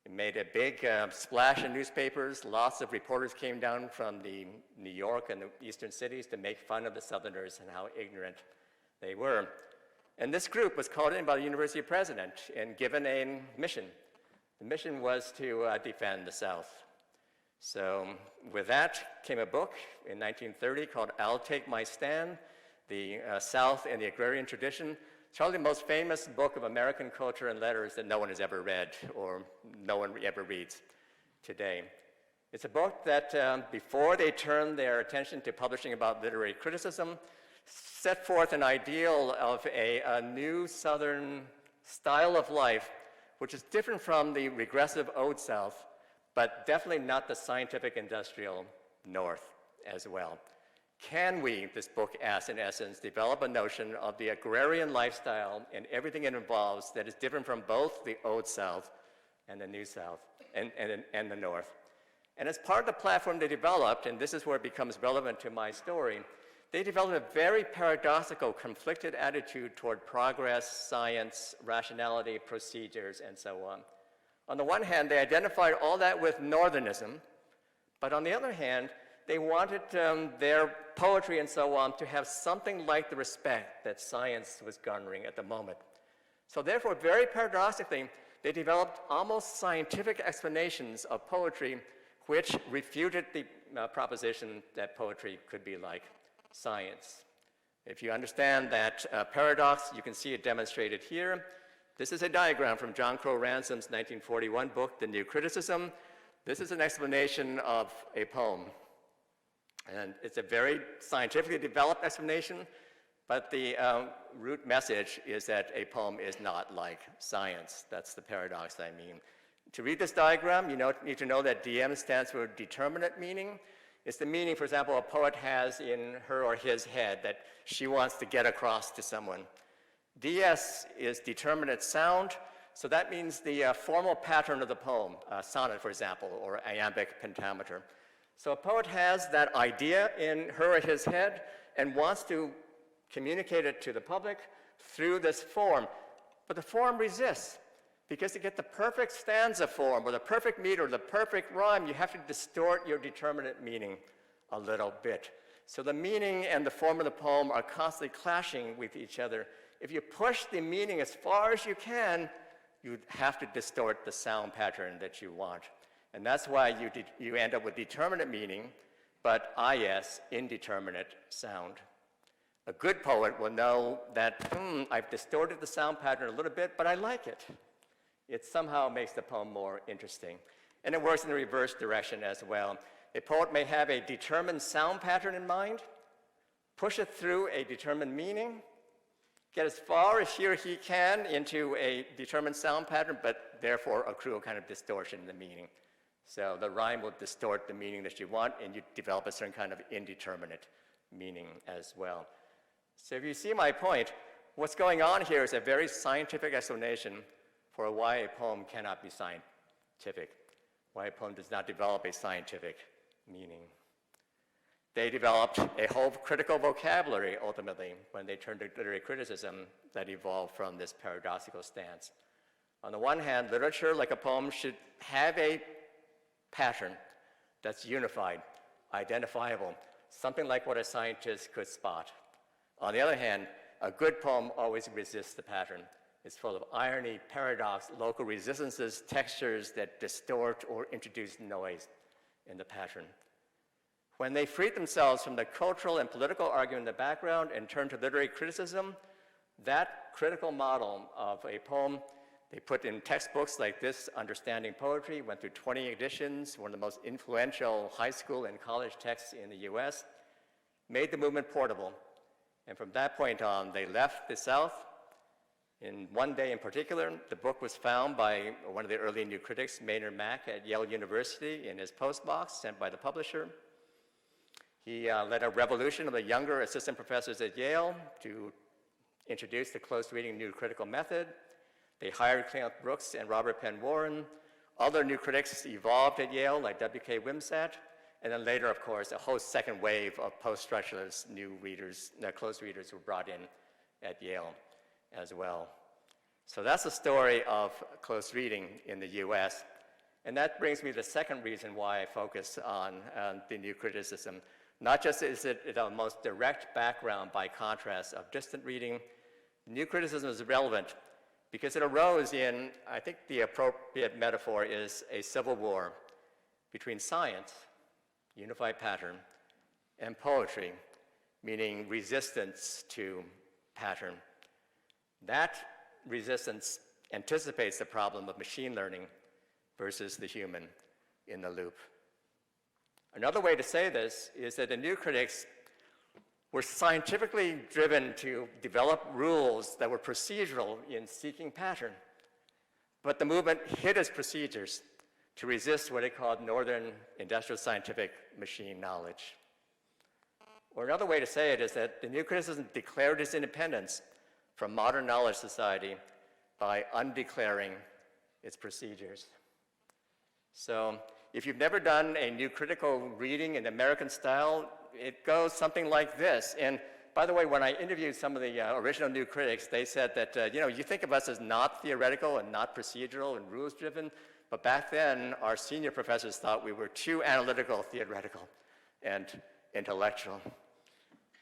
Speaker 6: It made a big splash in newspapers. Lots of reporters came down from New York and the eastern cities to make fun of the Southerners and how ignorant they were. And this group was called in by the university president and given a mission. The mission was to defend the South. So with that came a book in 1930 called I'll Take My Stand, the South and the Agrarian Tradition. It's probably the most famous book of American culture and letters that no one has ever read or no one ever reads today. It's a book that, before they turned their attention to publishing about literary criticism, set forth an ideal of a new Southern style of life, which is different from the regressive Old South, but definitely not the scientific industrial North as well. Can we, this book asks in essence, develop a notion of the agrarian lifestyle and everything it involves that is different from both the Old South and the New South and the North? And as part of the platform they developed, and this is where it becomes relevant to my story, they developed a very paradoxical, conflicted attitude toward progress, science, rationality, procedures, and so on. On the one hand, they identified all that with Northernism, but on the other hand, they wanted their poetry and so on to have something like the respect that science was garnering at the moment. So therefore, very paradoxically, they developed almost scientific explanations of poetry which refuted the proposition that poetry could be like science. If you understand that paradox, you can see it demonstrated here. This is a diagram from John Crowe Ransom's 1941 book, The New Criticism. This is an explanation of a poem. And it's a very scientifically developed explanation, but the root message is that a poem is not like science. That's the paradox I mean. To read this diagram, you need to know that DM stands for determinate meaning. It's the meaning, for example, a poet has in her or his head that she wants to get across to someone. DS is determinate sound, so that means the formal pattern of the poem, sonnet, for example, or iambic pentameter. So a poet has that idea in her or his head and wants to communicate it to the public through this form. But the form resists, because to get the perfect stanza form or the perfect meter or the perfect rhyme, you have to distort your determinate meaning a little bit. So the meaning and the form of the poem are constantly clashing with each other. If you push the meaning as far as you can, you have to distort the sound pattern that you want. And that's why you end up with determinate meaning, but IS, indeterminate sound. A good poet will know that, I've distorted the sound pattern a little bit, but I like it. It somehow makes the poem more interesting. And it works in the reverse direction as well. A poet may have a determined sound pattern in mind, push it through a determined meaning, get as far as he or he can into a determined sound pattern, but therefore accrue a kind of distortion in the meaning. So the rhyme will distort the meaning that you want, and you develop a certain kind of indeterminate meaning as well. So if you see my point, what's going on here is a very scientific explanation for why a poem cannot be scientific, why a poem does not develop a scientific meaning. They developed a whole critical vocabulary, ultimately, when they turned to literary criticism that evolved from this paradoxical stance. On the one hand, literature, like a poem, should have a pattern that's unified, identifiable, something like what a scientist could spot. On the other hand, a good poem always resists the pattern. It's full of irony, paradox, local resistances, textures that distort or introduce noise in the pattern. When they freed themselves from the cultural and political argument in the background and turned to literary criticism, that critical model of a poem they put in textbooks like this, Understanding Poetry, went through 20 editions, one of the most influential high school and college texts in the US, made the movement portable. And from that point on, they left the South. In one day in particular, the book was found by one of the early new critics, Maynard Mack at Yale University, in his postbox sent by the publisher. He led a revolution of the younger assistant professors at Yale to introduce the close reading new critical method. They hired Clarence Brooks and Robert Penn Warren. Other new critics evolved at Yale, like W.K. Wimsatt. And then later, of course, a whole second wave of post-structuralist new readers, close readers were brought in at Yale as well. So that's the story of close reading in the US. And that brings me to the second reason why I focus on the new criticism. Not just is it the most direct background, by contrast, of distant reading, new criticism is relevant because it arose in, I think the appropriate metaphor is a civil war between science, unified pattern, and poetry, meaning resistance to pattern. That resistance anticipates the problem of machine learning versus the human in the loop. Another way to say this is that the new critics were scientifically driven to develop rules that were procedural in seeking pattern, but the movement hid its procedures to resist what it called Northern industrial scientific machine knowledge. Or another way to say it is that the new criticism declared its independence from modern knowledge society by undeclaring its procedures. So if you've never done a new critical reading in American style, it goes something like this. And by the way, when I interviewed some of the original new critics, they said that, you think of us as not theoretical and not procedural and rules-driven, but back then, our senior professors thought we were too analytical, theoretical, and intellectual.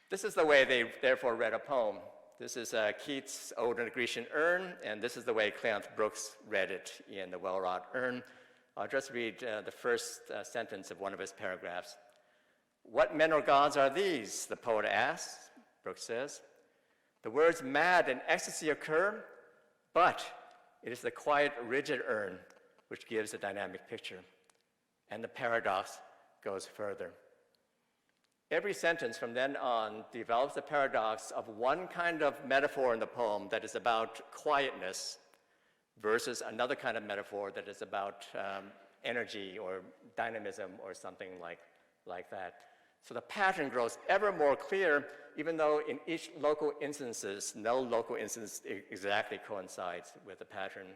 Speaker 6: This is the way they therefore read a poem. This is Keats' Ode on a Grecian Urn, and this is the way Cleanthes Brooks read it in the well-wrought urn. I'll just read the first sentence of one of his paragraphs. "What men or gods are these?" the poet asks, Brooks says. "The words mad and ecstasy occur, but it is the quiet, rigid urn which gives a dynamic picture." And the paradox goes further. Every sentence from then on develops the paradox of one kind of metaphor in the poem that is about quietness versus another kind of metaphor that is about energy or dynamism or something like that. So the pattern grows ever more clear, even though in each local instances, no local instance exactly coincides with the pattern.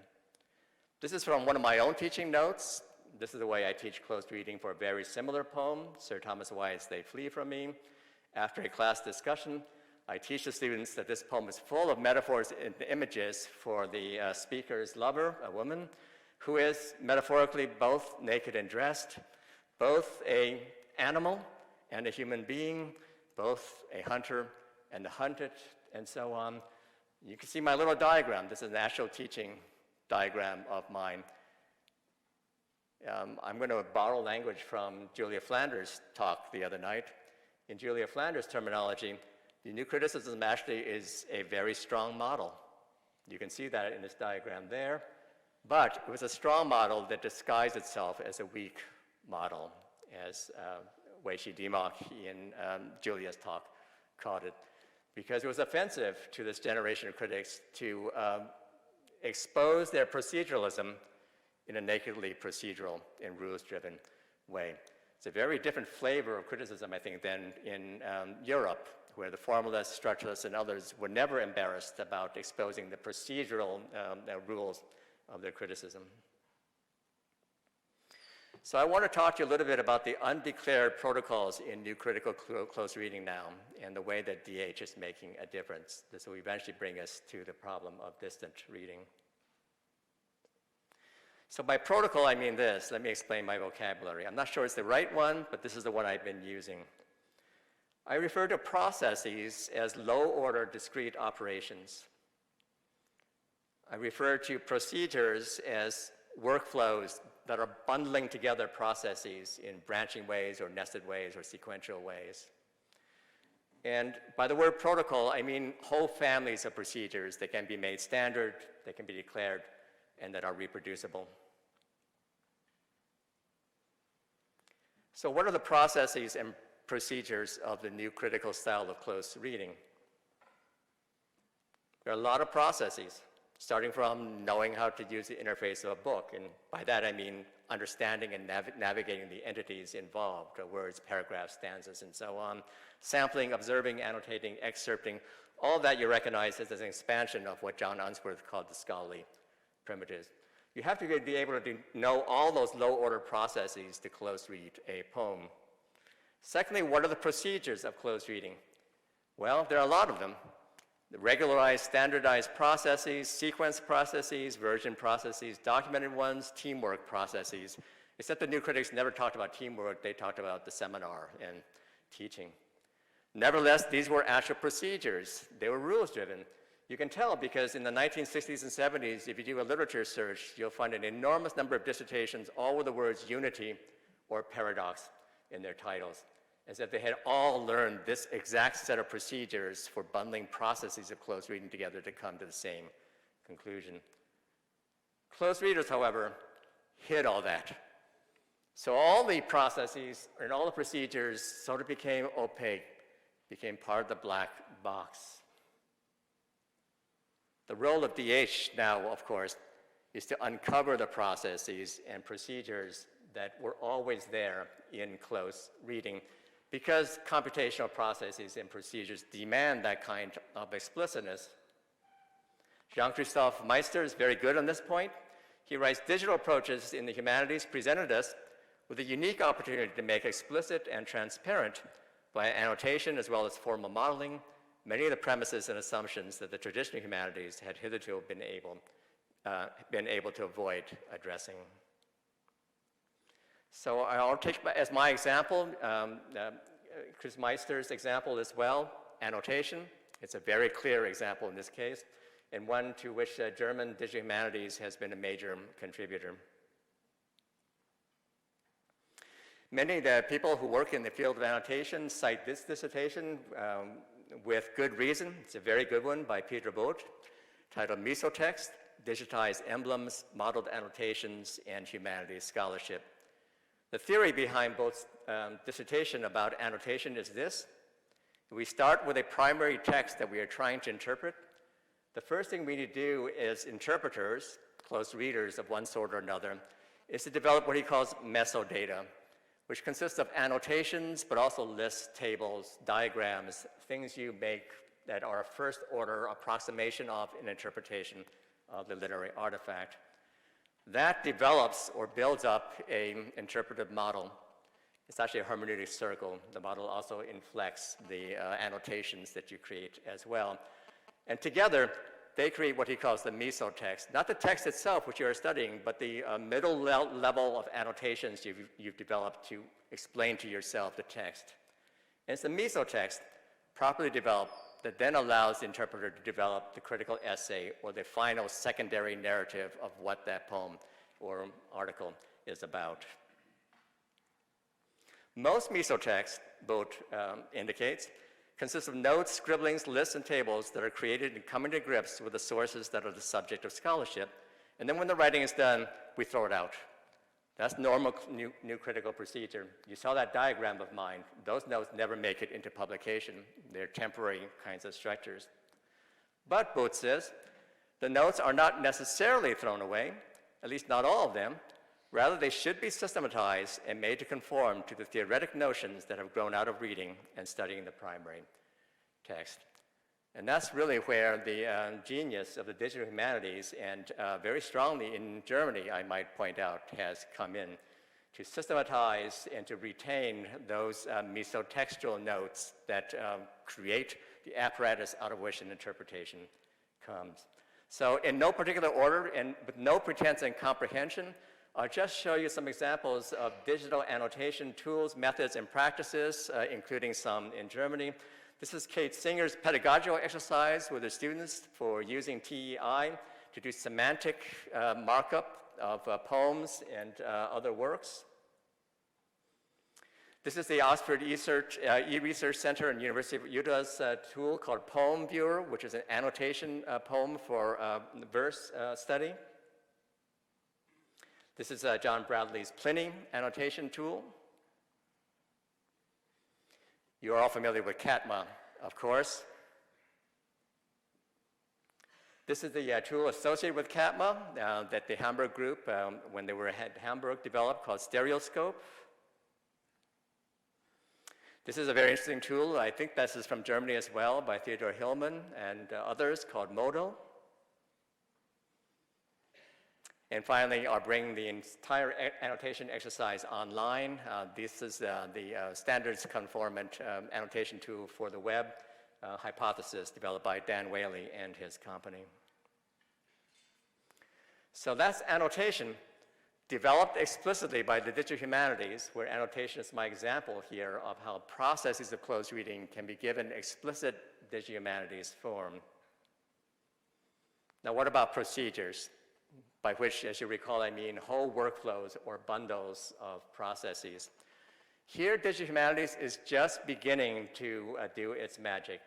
Speaker 6: This is from one of my own teaching notes. This is the way I teach close reading for a very similar poem, Sir Thomas Wyatt's They Flee From Me. After a class discussion, I teach the students that this poem is full of metaphors and images for the speaker's lover, a woman, who is metaphorically both naked and dressed, both an animal and a human being, both a hunter and the hunted, and so on. You can see my little diagram. This is an actual teaching diagram of mine. I'm going to borrow language from Julia Flanders' talk the other night. In Julia Flanders' terminology, the new criticism actually is a very strong model. You can see that in this diagram there, but it was a strong model that disguised itself as a weak model, as Wei-Shi Dimok in Julia's talk called it, because it was offensive to this generation of critics to expose their proceduralism in a nakedly procedural and rules-driven way. It's a very different flavor of criticism, I think, than in Europe, where the formalists, structuralists, and others were never embarrassed about exposing the procedural rules of their criticism. So I want to talk to you a little bit about the undeclared protocols in new critical close reading now, and the way that DH is making a difference. This will eventually bring us to the problem of distant reading. So by protocol, I mean this. Let me explain my vocabulary. I'm not sure it's the right one, but this is the one I've been using. I refer to processes as low-order discrete operations. I refer to procedures as workflows that are bundling together processes in branching ways or nested ways or sequential ways. And by the word protocol, I mean whole families of procedures that can be made standard, that can be declared, and that are reproducible. So what are the processes and procedures of the new critical style of close reading? There are a lot of processes, starting from knowing how to use the interface of a book, and by that I mean understanding and navigating the entities involved, words, paragraphs, stanzas, and so on, sampling, observing, annotating, excerpting, all that you recognize as an expansion of what John Unsworth called the scholarly primitives. You have to be able to know all those low-order processes to close read a poem. Secondly, what are the procedures of close reading? Well, there are a lot of them. The regularized, standardized processes, sequence processes, version processes, documented ones, teamwork processes. Except the new critics never talked about teamwork, they talked about the seminar and teaching. Nevertheless, these were actual procedures. They were rules-driven. You can tell because in the 1960s and 70s, if you do a literature search, you'll find an enormous number of dissertations, all with the words unity or paradox in their titles, as if they had all learned this exact set of procedures for bundling processes of close reading together to come to the same conclusion. Close readers, however, hid all that. So all the processes and all the procedures sort of became opaque, became part of the black box. The role of DH now, of course, is to uncover the processes and procedures that were always there in close reading, because computational processes and procedures demand that kind of explicitness. Jean-Christophe Meister is very good on this point. He writes, digital approaches in the humanities presented us with a unique opportunity to make explicit and transparent by annotation as well as formal modeling many of the premises and assumptions that the traditional humanities had hitherto been able to avoid addressing. So I'll take as my example, Chris Meister's example as well, annotation. It's a very clear example in this case, and one to which German digital humanities has been a major contributor. Many of the people who work in the field of annotation cite this dissertation with good reason. It's a very good one by Peter Both, titled Mesotext, Digitized Emblems, Modeled Annotations, and Humanities Scholarship. The theory behind Both's dissertation about annotation is this. We start with a primary text that we are trying to interpret. The first thing we need to do as interpreters, close readers of one sort or another, is to develop what he calls mesodata, which consists of annotations, but also lists, tables, diagrams, things you make that are a first-order approximation of an interpretation of the literary artifact. That develops or builds up an interpretive model. It's actually a hermeneutic circle. The model also inflects the annotations that you create as well. And together, they create what he calls the mesotext. Not the text itself, which you are studying, but the middle level of annotations you've developed to explain to yourself the text. And it's the mesotext, properly developed, that then allows the interpreter to develop the critical essay or the final secondary narrative of what that poem or article is about. Most mesotext, Both indicates, consists of notes, scribblings, lists, and tables that are created and coming to grips with the sources that are the subject of scholarship. And then when the writing is done, we throw it out. That's normal new critical procedure. You saw that diagram of mine. Those notes never make it into publication. They're temporary kinds of structures. But, Booth says, the notes are not necessarily thrown away, at least not all of them. Rather, they should be systematized and made to conform to the theoretic notions that have grown out of reading and studying the primary text. And that's really where the genius of the digital humanities, and very strongly in Germany, I might point out, has come in to systematize and to retain those mesotextual notes that create the apparatus out of which an interpretation comes. So in no particular order and with no pretense and comprehension, I'll just show you some examples of digital annotation tools, methods, and practices, including some in Germany. This is Kate Singer's pedagogical exercise with her students for using TEI to do semantic markup of poems and other works. This is the Oxford e-Research Center and University of Utah's tool called Poem Viewer, which is an annotation poem for verse study. This is John Bradley's Pliny annotation tool. You're all familiar with CATMA, of course. This is the tool associated with CATMA that the Hamburg group, when they were at Hamburg, developed, called Stereoscope. This is a very interesting tool. I think this is from Germany as well, by Theodor Hillman and others, called Modo. And finally, I'll bring the entire annotation exercise online. This is the standards conformant annotation tool for the web. hypothesis developed by Dan Whaley and his company. So that's annotation, developed explicitly by the digital humanities, where annotation is my example here of how processes of close reading can be given explicit digital humanities form. Now, what about procedures? By which, as you recall, I mean whole workflows or bundles of processes. Here, digital humanities is just beginning to do its magic.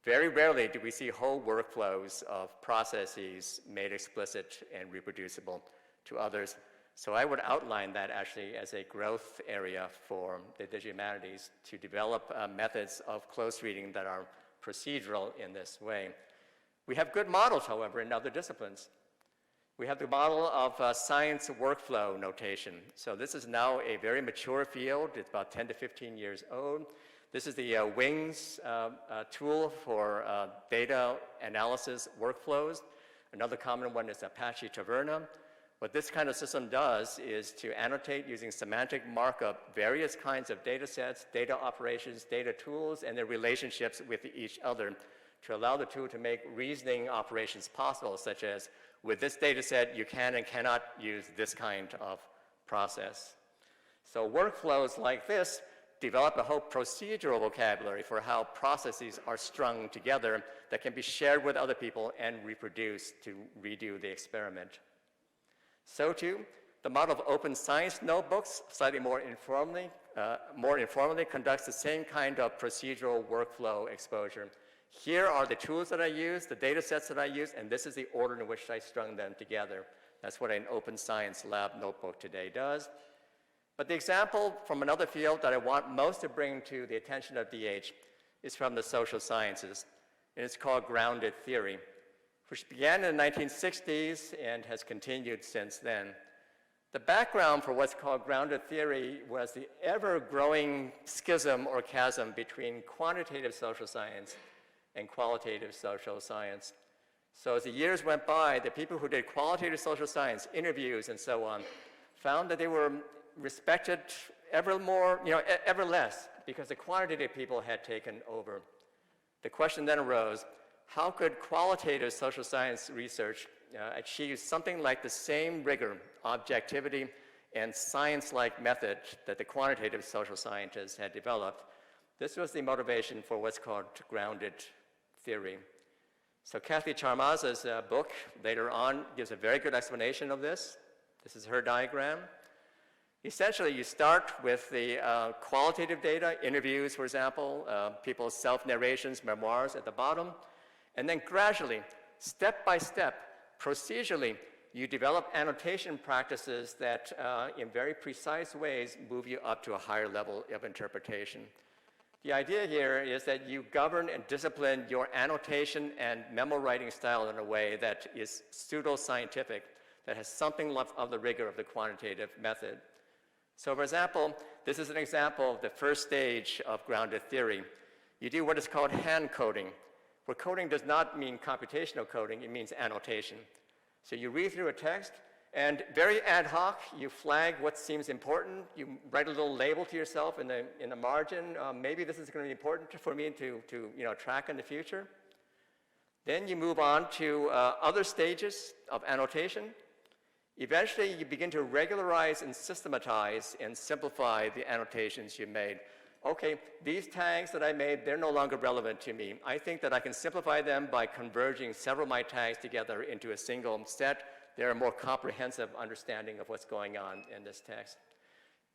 Speaker 6: Very rarely do we see whole workflows of processes made explicit and reproducible to others. So I would outline that actually as a growth area for the digital humanities to develop methods of close reading that are procedural in this way. We have good models, however, in other disciplines. We have the model of science workflow notation. So this is now a very mature field. It's about 10 to 15 years old. This is the WINGS tool for data analysis workflows. Another common one is Apache Taverna. What this kind of system does is to annotate using semantic markup various kinds of data sets, data operations, data tools, and their relationships with each other to allow the tool to make reasoning operations possible, such as, with this data set, you can and cannot use this kind of process. So workflows like this develop a whole procedural vocabulary for how processes are strung together that can be shared with other people and reproduced to redo the experiment. So too, the model of open science notebooks, slightly more informally conducts the same kind of procedural workflow exposure. Here are the tools that I use, the data sets that I use, and this is the order in which I strung them together. That's what an open science lab notebook today does. But the example from another field that I want most to bring to the attention of DH is from the social sciences, and it's called grounded theory, which began in the 1960s and has continued since then. The background for what's called grounded theory was the ever-growing schism or chasm between quantitative social science and qualitative social science. So as the years went by, the people who did qualitative social science, interviews and so on, found that they were respected ever less because the quantitative people had taken over. The question then arose, how could qualitative social science research achieve something like the same rigor, objectivity, and science-like method that the quantitative social scientists had developed? This was the motivation for what's called grounded theory. So Kathy Charmaza's book later on gives a very good explanation of this. This is her diagram. Essentially, you start with the qualitative data, interviews, for example, people's self-narrations, memoirs at the bottom, and then gradually, step by step, procedurally, you develop annotation practices that in very precise ways move you up to a higher level of interpretation. The idea here is that you govern and discipline your annotation and memo writing style in a way that is pseudo-scientific, that has something of the rigor of the quantitative method. So for example, this is an example of the first stage of grounded theory. You do what is called hand coding, where coding does not mean computational coding, it means annotation. So you read through a text, and very ad hoc, you flag what seems important. You write a little label to yourself in the margin. Maybe this is going to be important for me to track in the future. Then you move on to other stages of annotation. Eventually, you begin to regularize and systematize and simplify the annotations you made. Okay, these tags that I made, they're no longer relevant to me. I think that I can simplify them by converging several of my tags together into a single set. They're a more comprehensive understanding of what's going on in this text.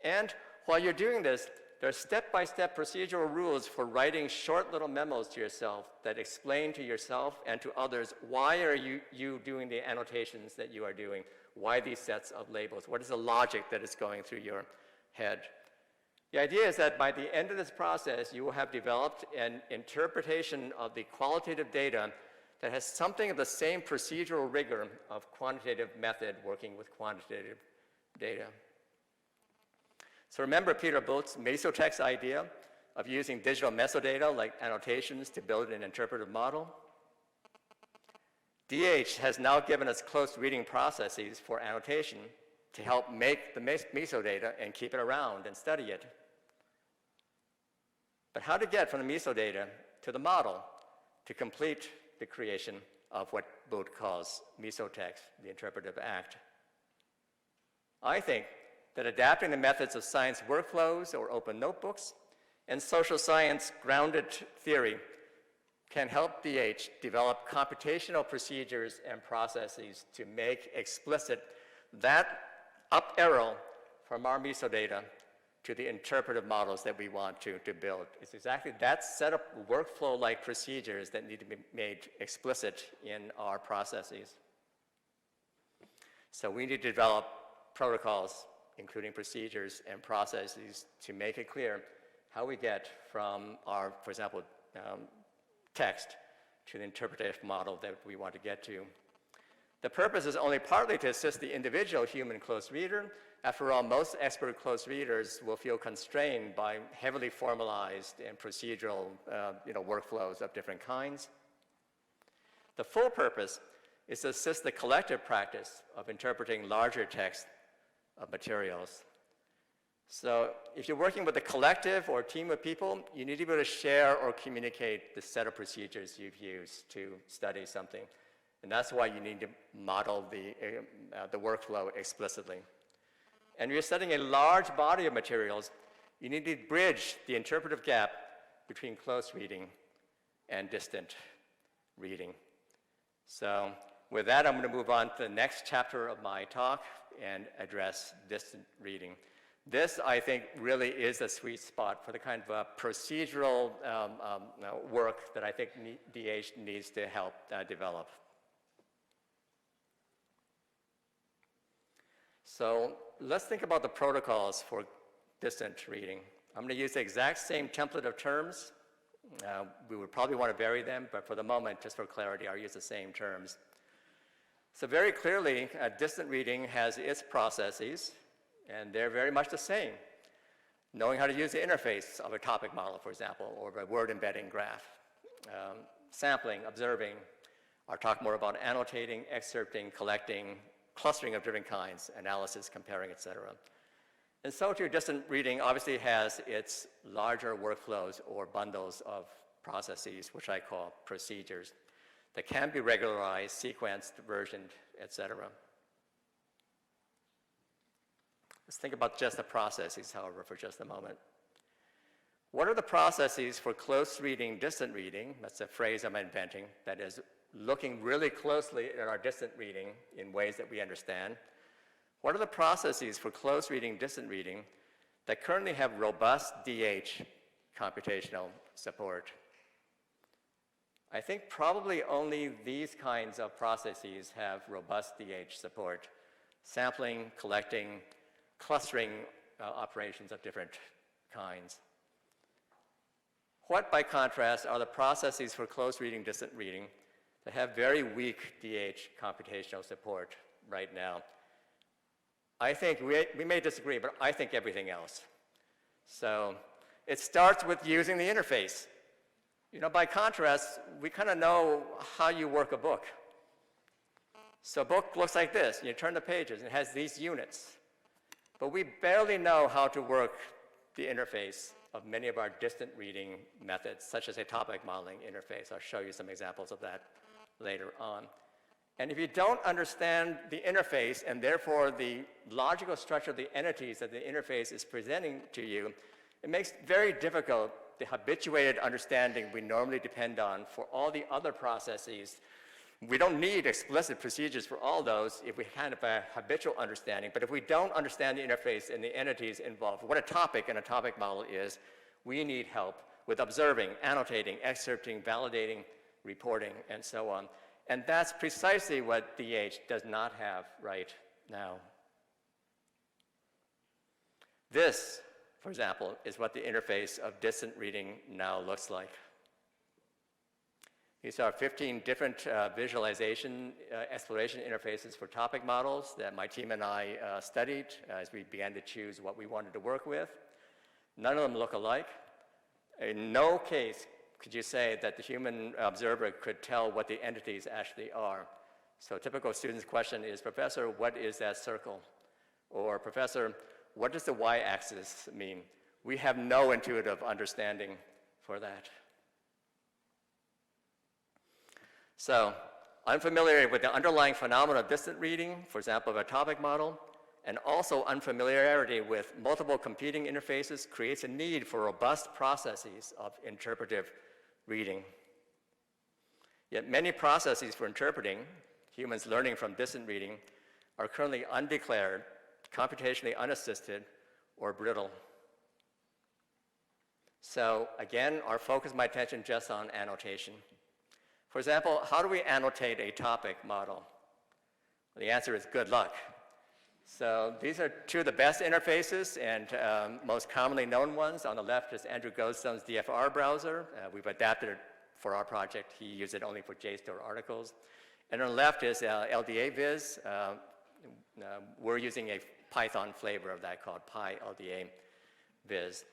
Speaker 6: And while you're doing this, there are step-by-step procedural rules for writing short little memos to yourself that explain to yourself and to others why are you doing the annotations that you are doing, why these sets of labels, what is the logic that is going through your head. The idea is that by the end of this process, you will have developed an interpretation of the qualitative data that has something of the same procedural rigor of quantitative method working with quantitative data. So remember Peter Both's mesotext idea of using digital metadata like annotations to build an interpretive model? DH has now given us close reading processes for annotation to help make the mesodata and keep it around and study it. But how to get from the mesodata to the model to complete the creation of what Booth calls mesotext, the interpretive act. I think that adapting the methods of science workflows or open notebooks and social science grounded theory can help DH develop computational procedures and processes to make explicit that up arrow from our mesodata to the interpretive models that we want to build. It's exactly that set of workflow-like procedures that need to be made explicit in our processes. So we need to develop protocols, including procedures and processes, to make it clear how we get from our, for example, text to the interpretive model that we want to get to. The purpose is only partly to assist the individual human close reader. After all, most expert close readers will feel constrained by heavily formalized and procedural workflows of different kinds. The full purpose is to assist the collective practice of interpreting larger text of materials. So if you're working with a collective or a team of people, you need to be able to share or communicate the set of procedures you've used to study something. And that's why you need to model the workflow explicitly. And if you're studying a large body of materials, you need to bridge the interpretive gap between close reading and distant reading. So with that, I'm going to move on to the next chapter of my talk and address distant reading. This, I think, really is a sweet spot for the kind of procedural work that I think DH needs to help develop. So let's think about the protocols for distant reading. I'm going to use the exact same template of terms. We would probably want to vary them, but for the moment, just for clarity, I'll use the same terms. So very clearly, distant reading has its processes, and they're very much the same. Knowing how to use the interface of a topic model, for example, or a word embedding graph. Sampling, observing. I'll talk more about annotating, excerpting, collecting, clustering of different kinds, analysis, comparing, etc. And so too, distant reading obviously has its larger workflows or bundles of processes, which I call procedures, that can be regularized, sequenced, versioned, etc. Let's think about just the processes, however, for just a moment. What are the processes for close reading, distant reading? That's a phrase I'm inventing, that is looking really closely at our distant reading in ways that we understand. What are the processes for close reading, distant reading that currently have robust DH computational support? I think probably only these kinds of processes have robust DH support. Sampling, collecting, clustering operations of different kinds. What, by contrast, are the processes for close reading, distant reading that have very weak DH computational support right now? I think we may disagree, but I think everything else. So it starts with using the interface. By contrast, we kind of know how you work a book. So a book looks like this. You turn the pages, and it has these units. But we barely know how to work the interface of many of our distant reading methods, such as a topic modeling interface. I'll show you some examples of that later on. And if you don't understand the interface and therefore the logical structure of the entities that the interface is presenting to you, it makes it very difficult the habituated understanding we normally depend on for all the other processes. We don't need explicit procedures for all those if we have a habitual understanding, but if we don't understand the interface and the entities involved, what a topic and a topic model is, we need help with observing, annotating, excerpting, validating, reporting, and so on. And that's precisely what DH does not have right now. This, for example, is what the interface of distant reading now looks like. These are 15 different visualization exploration interfaces for topic models that my team and I studied as we began to choose what we wanted to work with. None of them look alike. In no case could you say that the human observer could tell what the entities actually are. So a typical student's question is, Professor, what is that circle? Or, Professor, what does the y-axis mean? We have no intuitive understanding for that. So, unfamiliarity with the underlying phenomena of distant reading, for example, of a topic model, and also unfamiliarity with multiple competing interfaces creates a need for robust processes of interpretive reading. Yet many processes for interpreting, humans learning from distant reading, are currently undeclared, computationally unassisted, or brittle. So again, our focus my attention just on annotation. For example, how do we annotate a topic model? Well, the answer is good luck. So these are two of the best interfaces and most commonly known ones. On the left is Andrew Goldstone's DFR browser. We've adapted it for our project. He used it only for JSTOR articles. And on the left is LDA Viz. We're using a Python flavor of that called PyLDA Viz.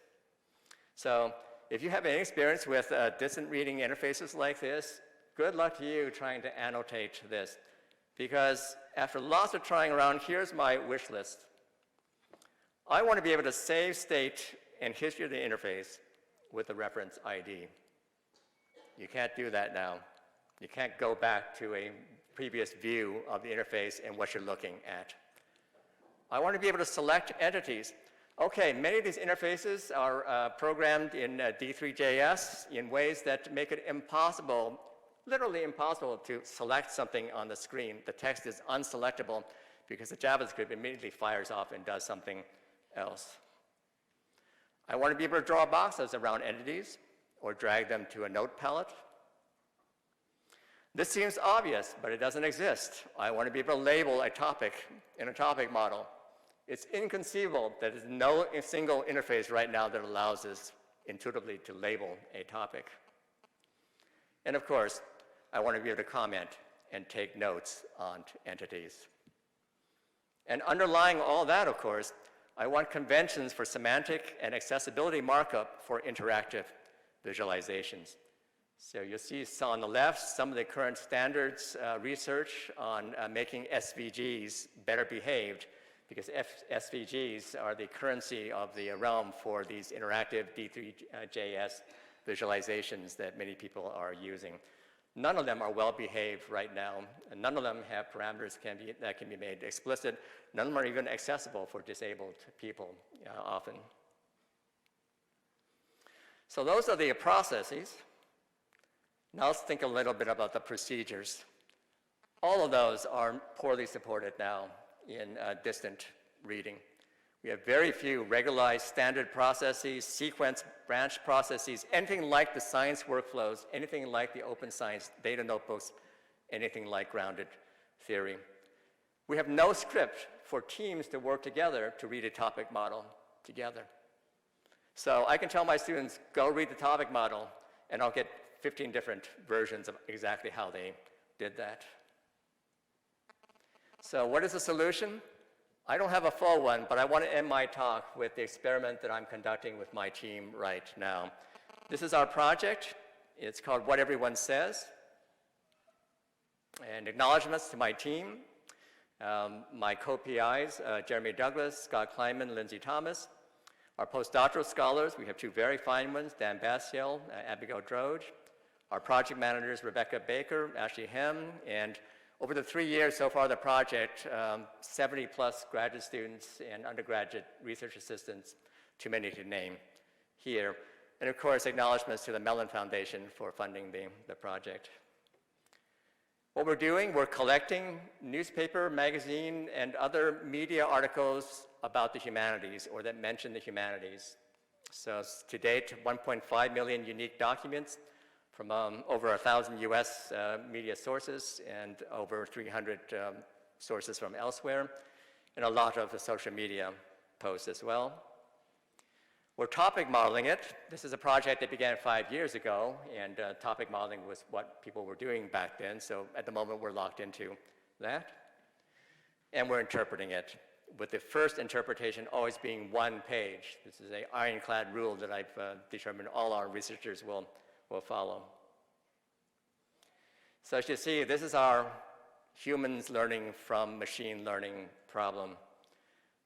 Speaker 6: So if you have any experience with distant reading interfaces like this, good luck to you trying to annotate this. Because after lots of trying around, here's my wish list. I want to be able to save state and history of the interface with the reference ID. You can't do that now. You can't go back to a previous view of the interface and what you're looking at. I want to be able to select entities. Okay, many of these interfaces are programmed in D3.js in ways that make it impossible, literally impossible, to select something on the screen. The text is unselectable because the JavaScript immediately fires off and does something else. I want to be able to draw boxes around entities or drag them to a note palette. This seems obvious, but it doesn't exist. I want to be able to label a topic in a topic model. It's inconceivable that there's no single interface right now that allows us intuitively to label a topic. And of course, I want to be able to comment and take notes on entities. And underlying all that, of course, I want conventions for semantic and accessibility markup for interactive visualizations. So you'll see on the left some of the current standards research on making SVGs better behaved, because SVGs are the currency of the realm for these interactive D3.js visualizations that many people are using. None of them are well behaved right now, and none of them have parameters that can be made explicit. None of them are even accessible for disabled people often. So those are the processes. Now let's think a little bit about the procedures. All of those are poorly supported now in distant reading. We have very few regularized standard processes, sequence branch processes, anything like the science workflows, anything like the open science data notebooks, anything like grounded theory. We have no script for teams to work together to read a topic model together. So I can tell my students, go read the topic model, and I'll get 15 different versions of exactly how they did that. So what is the solution? I don't have a full one, but I want to end my talk with the experiment that I'm conducting with my team right now. This is our project. It's called What Everyone Says. And acknowledgments to my team, my co-PIs, Jeremy Douglas, Scott Kleinman, Lindsay Thomas. Our postdoctoral scholars, we have two very fine ones, Dan Bastiel, Abigail Droge. Our project managers, Rebecca Baker, Ashley Hem, and over the 3 years so far of the project, 70 plus graduate students and undergraduate research assistants, too many to name here. And of course, acknowledgments to the Mellon Foundation for funding the project. What we're doing, we're collecting newspaper, magazine, and other media articles about the humanities or that mention the humanities. So to date, 1.5 million unique documents from over 1,000 US media sources and over 300 sources from elsewhere, and a lot of the social media posts as well. We're topic modeling it. This is a project that began 5 years ago, and topic modeling was what people were doing back then, so at the moment we're locked into that. And we're interpreting it, with the first interpretation always being one page. This is an ironclad rule that I've determined all our researchers will follow. So as you see, this is our humans learning from machine learning problem.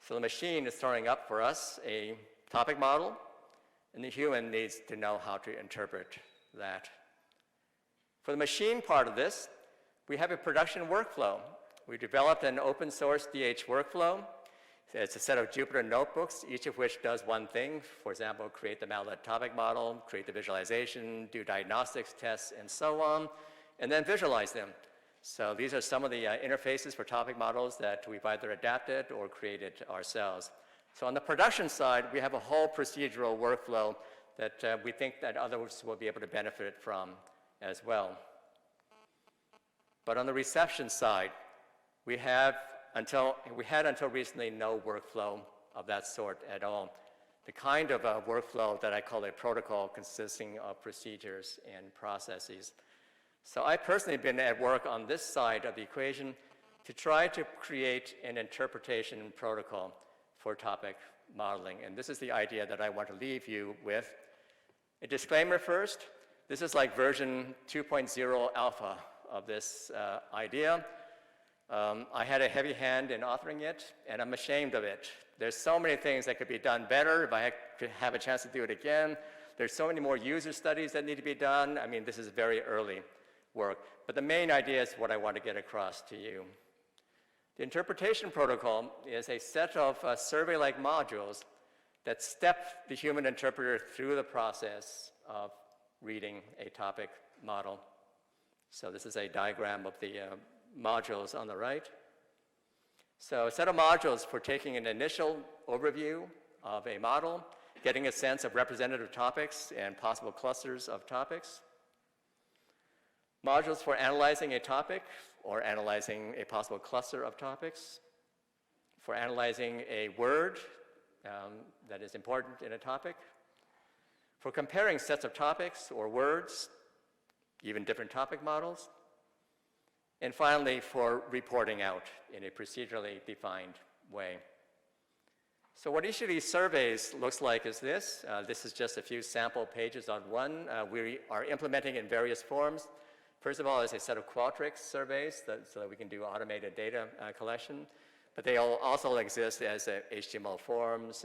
Speaker 6: So the machine is throwing up for us a topic model, and the human needs to know how to interpret that. For the machine part of this, we have a production workflow. We developed an open source DH workflow. It's a set of Jupyter notebooks, each of which does one thing. For example, create the mallet topic model, create the visualization, do diagnostics tests, and so on, and then visualize them. So these are some of the interfaces for topic models that we've either adapted or created ourselves. So on the production side, we have a whole procedural workflow that we think that others will be able to benefit from as well. But on the reception side, we had until recently no workflow of that sort at all. The kind of workflow that I call a protocol consisting of procedures and processes. So I personally have been at work on this side of the equation to try to create an interpretation protocol for topic modeling. And this is the idea that I want to leave you with. A disclaimer first, this is like version 2.0 alpha of this idea. I had a heavy hand in authoring it, and I'm ashamed of it. There's so many things that could be done better if I could have a chance to do it again. There's so many more user studies that need to be done. I mean, this is very early work. But the main idea is what I want to get across to you. The interpretation protocol is a set of survey-like modules that step the human interpreter through the process of reading a topic model. So this is a diagram of the modules on the right. So a set of modules for taking an initial overview of a model, getting a sense of representative topics and possible clusters of topics. Modules for analyzing a topic or analyzing a possible cluster of topics. For analyzing a word that is important in a topic. For comparing sets of topics or words, even different topic models. And finally, for reporting out in a procedurally defined way. So what each of these surveys looks like is this. This is just a few sample pages on one. We are implementing in various forms. First of all, is a set of Qualtrics surveys so that we can do automated data collection. But they also exist as HTML forms,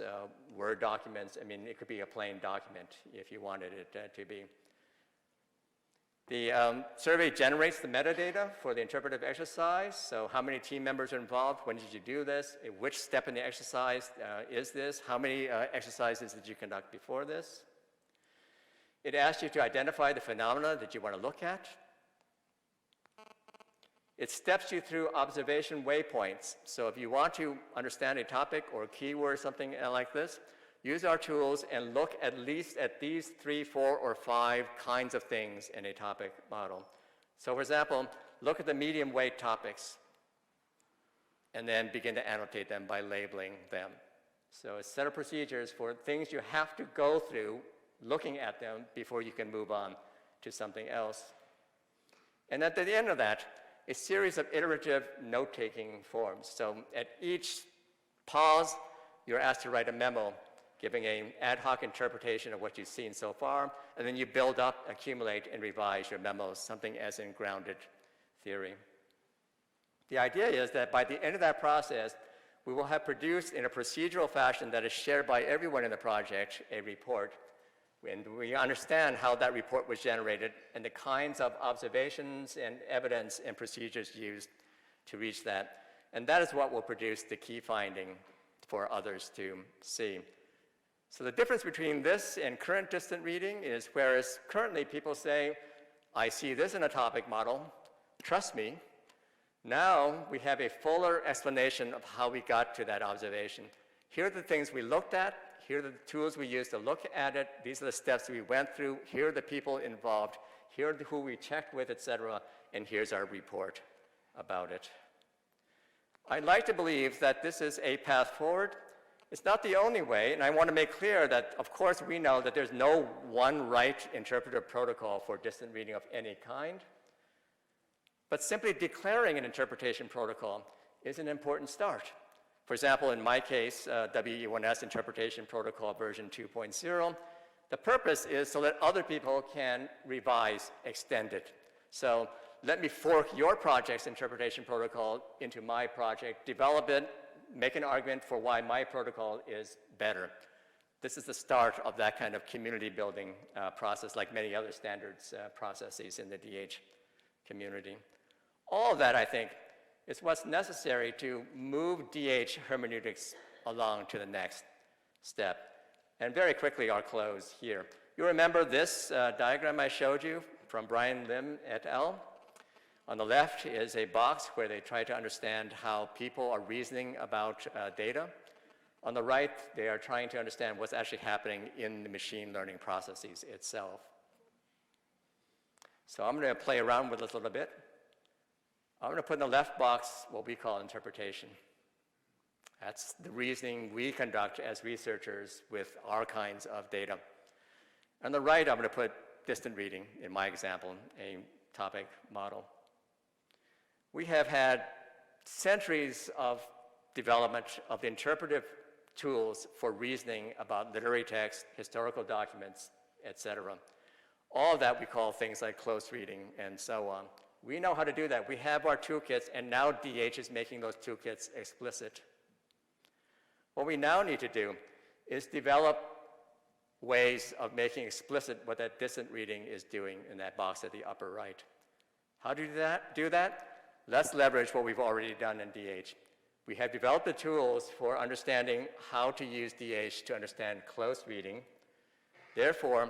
Speaker 6: Word documents. I mean, it could be a plain document if you wanted it to be. The survey generates the metadata for the interpretive exercise. So how many team members are involved? When did you do this? Which step in the exercise is this? How many exercises did you conduct before this? It asks you to identify the phenomena that you want to look at. It steps you through observation waypoints. So if you want to understand a topic or a keyword, something like this, use our tools and look at least at these 3, 4, or 5 kinds of things in a topic model. So for example, look at the medium weight topics and then begin to annotate them by labeling them. So a set of procedures for things you have to go through looking at them before you can move on to something else. And at the end of that, a series of iterative note-taking forms. So at each pause, you're asked to write a memo giving an ad hoc interpretation of what you've seen so far, and then you build up, accumulate, and revise your memos, something as in grounded theory. The idea is that by the end of that process, we will have produced in a procedural fashion that is shared by everyone in the project a report. And we understand how that report was generated and the kinds of observations and evidence and procedures used to reach that. And that is what will produce the key finding for others to see. So the difference between this and current distant reading is whereas currently people say, I see this in a topic model, trust me, now we have a fuller explanation of how we got to that observation. Here are the things we looked at. Here are the tools we used to look at it. These are the steps we went through. Here are the people involved. Here are who we checked with, etc. And here's our report about it. I'd like to believe that this is a path forward. It's not the only way, and I want to make clear that, of course, we know that there's no one right interpretive protocol for distant reading of any kind. But simply declaring an interpretation protocol is an important start. For example, in my case, WE1S Interpretation Protocol version 2.0, the purpose is so that other people can revise, extend it. So let me fork your project's interpretation protocol into my project, develop it, make an argument for why my protocol is better. This is the start of that kind of community building process, like many other standards processes in the DH community. All of that, I think, is what's necessary to move DH hermeneutics along to the next step. And very quickly, I'll close here. You remember this diagram I showed you from Brian Lim et al.? On the left is a box where they try to understand how people are reasoning about data. On the right, they are trying to understand what's actually happening in the machine learning processes itself. So I'm going to play around with this a little bit. I'm going to put in the left box what we call interpretation. That's the reasoning we conduct as researchers with our kinds of data. On the right, I'm going to put distant reading, in my example, a topic model. We have had centuries of development of interpretive tools for reasoning about literary text, historical documents, etc. All of that we call things like close reading and so on. We know how to do that. We have our toolkits, and now DH is making those toolkits explicit. What we now need to do is develop ways of making explicit what that distant reading is doing in that box at the upper right. How do you do that? Let's leverage what we've already done in DH. We have developed the tools for understanding how to use DH to understand close reading. Therefore,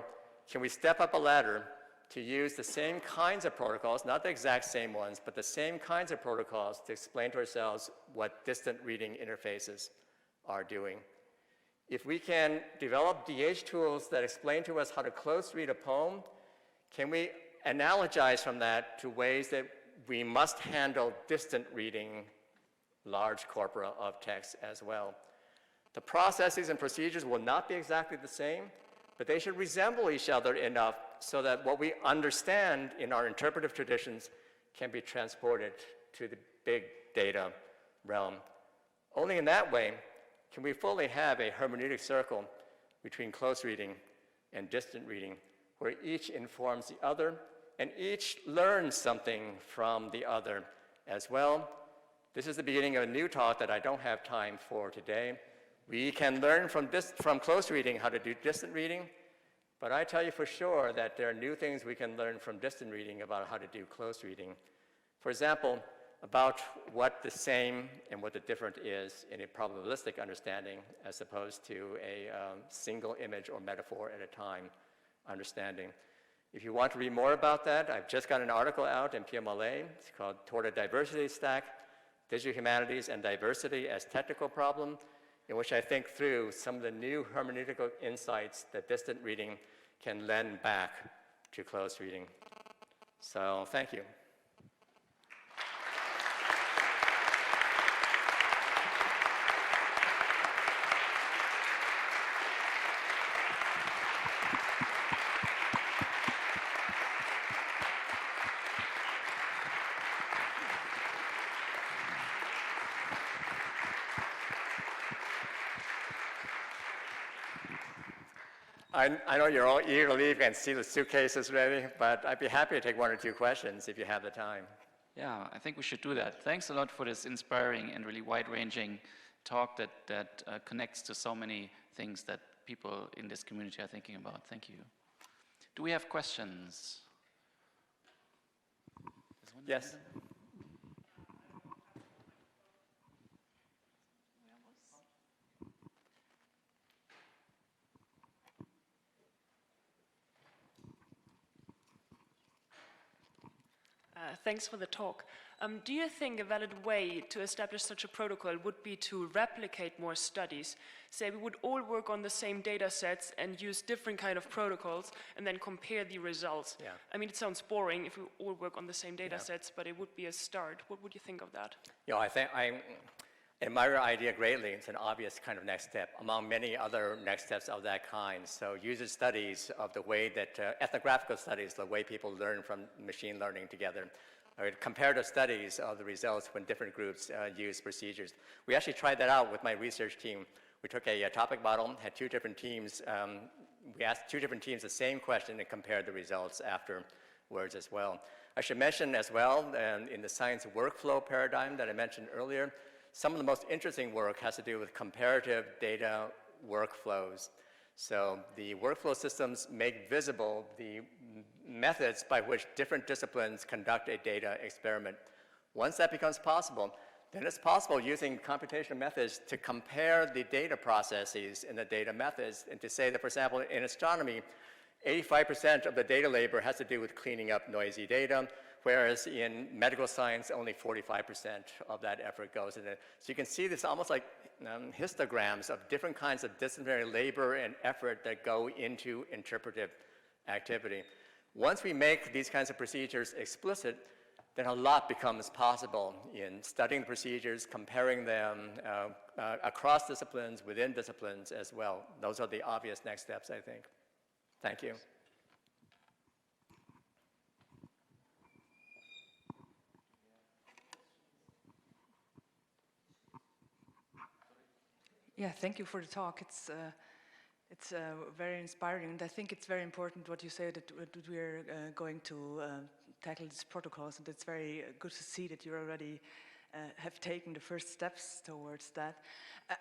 Speaker 6: can we step up a ladder to use the same kinds of protocols, not the exact same ones, but the same kinds of protocols to explain to ourselves what distant reading interfaces are doing? If we can develop DH tools that explain to us how to close read a poem, can we analogize from that to ways that we must handle distant reading large corpora of text as well? The processes and procedures will not be exactly the same, but they should resemble each other enough so that what we understand in our interpretive traditions can be transported to the big data realm. Only in that way can we fully have a hermeneutic circle between close reading and distant reading, where each informs the other and each learns something from the other as well. This is the beginning of a new talk that I don't have time for today. We can learn from close reading how to do distant reading, but I tell you for sure that there are new things we can learn from distant reading about how to do close reading. For example, about what the same and what the different is in a probabilistic understanding as opposed to a single image or metaphor at a time understanding. If you want to read more about that, I've just got an article out in PMLA. It's called Toward a Diversity Stack, Digital Humanities and Diversity as Technical Problem, in which I think through some of the new hermeneutical insights that distant reading can lend back to close reading. So thank you. I know you're all eager to leave and see the suitcases ready, but I'd be happy to take one or two questions if you have the time.
Speaker 1: Yeah, I think we should do that. Thanks a lot for this inspiring and really wide-ranging talk that connects to so many things that people in this community are thinking about. Thank you. Do we have questions?
Speaker 6: Yes.
Speaker 7: Thanks for the talk. Do you think a valid way to establish such a protocol would be to replicate more studies? Say we would all work on the same data sets and use different kind of protocols and then compare the results.
Speaker 6: Yeah.
Speaker 7: I mean, it sounds boring if we all work on the same data sets, but it would be a start. What would you think of that?
Speaker 6: You know, I admire your idea greatly. It's an obvious kind of next step among many other next steps of that kind. So user studies of the way that, ethnographical studies, the way people learn from machine learning together. Or comparative studies of the results when different groups use procedures. We actually tried that out with my research team. We took a topic model, had two different teams. We asked two different teams the same question and compared the results afterwards as well. I should mention as well, in the science workflow paradigm that I mentioned earlier, some of the most interesting work has to do with comparative data workflows. So the workflow systems make visible the methods by which different disciplines conduct a data experiment. Once that becomes possible, then it's possible using computational methods to compare the data processes and the data methods, and to say that, for example, in astronomy, 85% of the data labor has to do with cleaning up noisy data, whereas in medical science, only 45% of that effort goes into it. So you can see this almost like histograms of different kinds of disciplinary labor and effort that go into interpretive activity. Once we make these kinds of procedures explicit, then a lot becomes possible in studying the procedures, comparing them across disciplines, within disciplines as well. Those are the obvious next steps, I think. Thank you.
Speaker 8: Yeah, thank you for the talk. It's very inspiring, and I think it's very important what you say, that we're going to tackle these protocols, and it's very good to see that you already have taken the first steps towards that.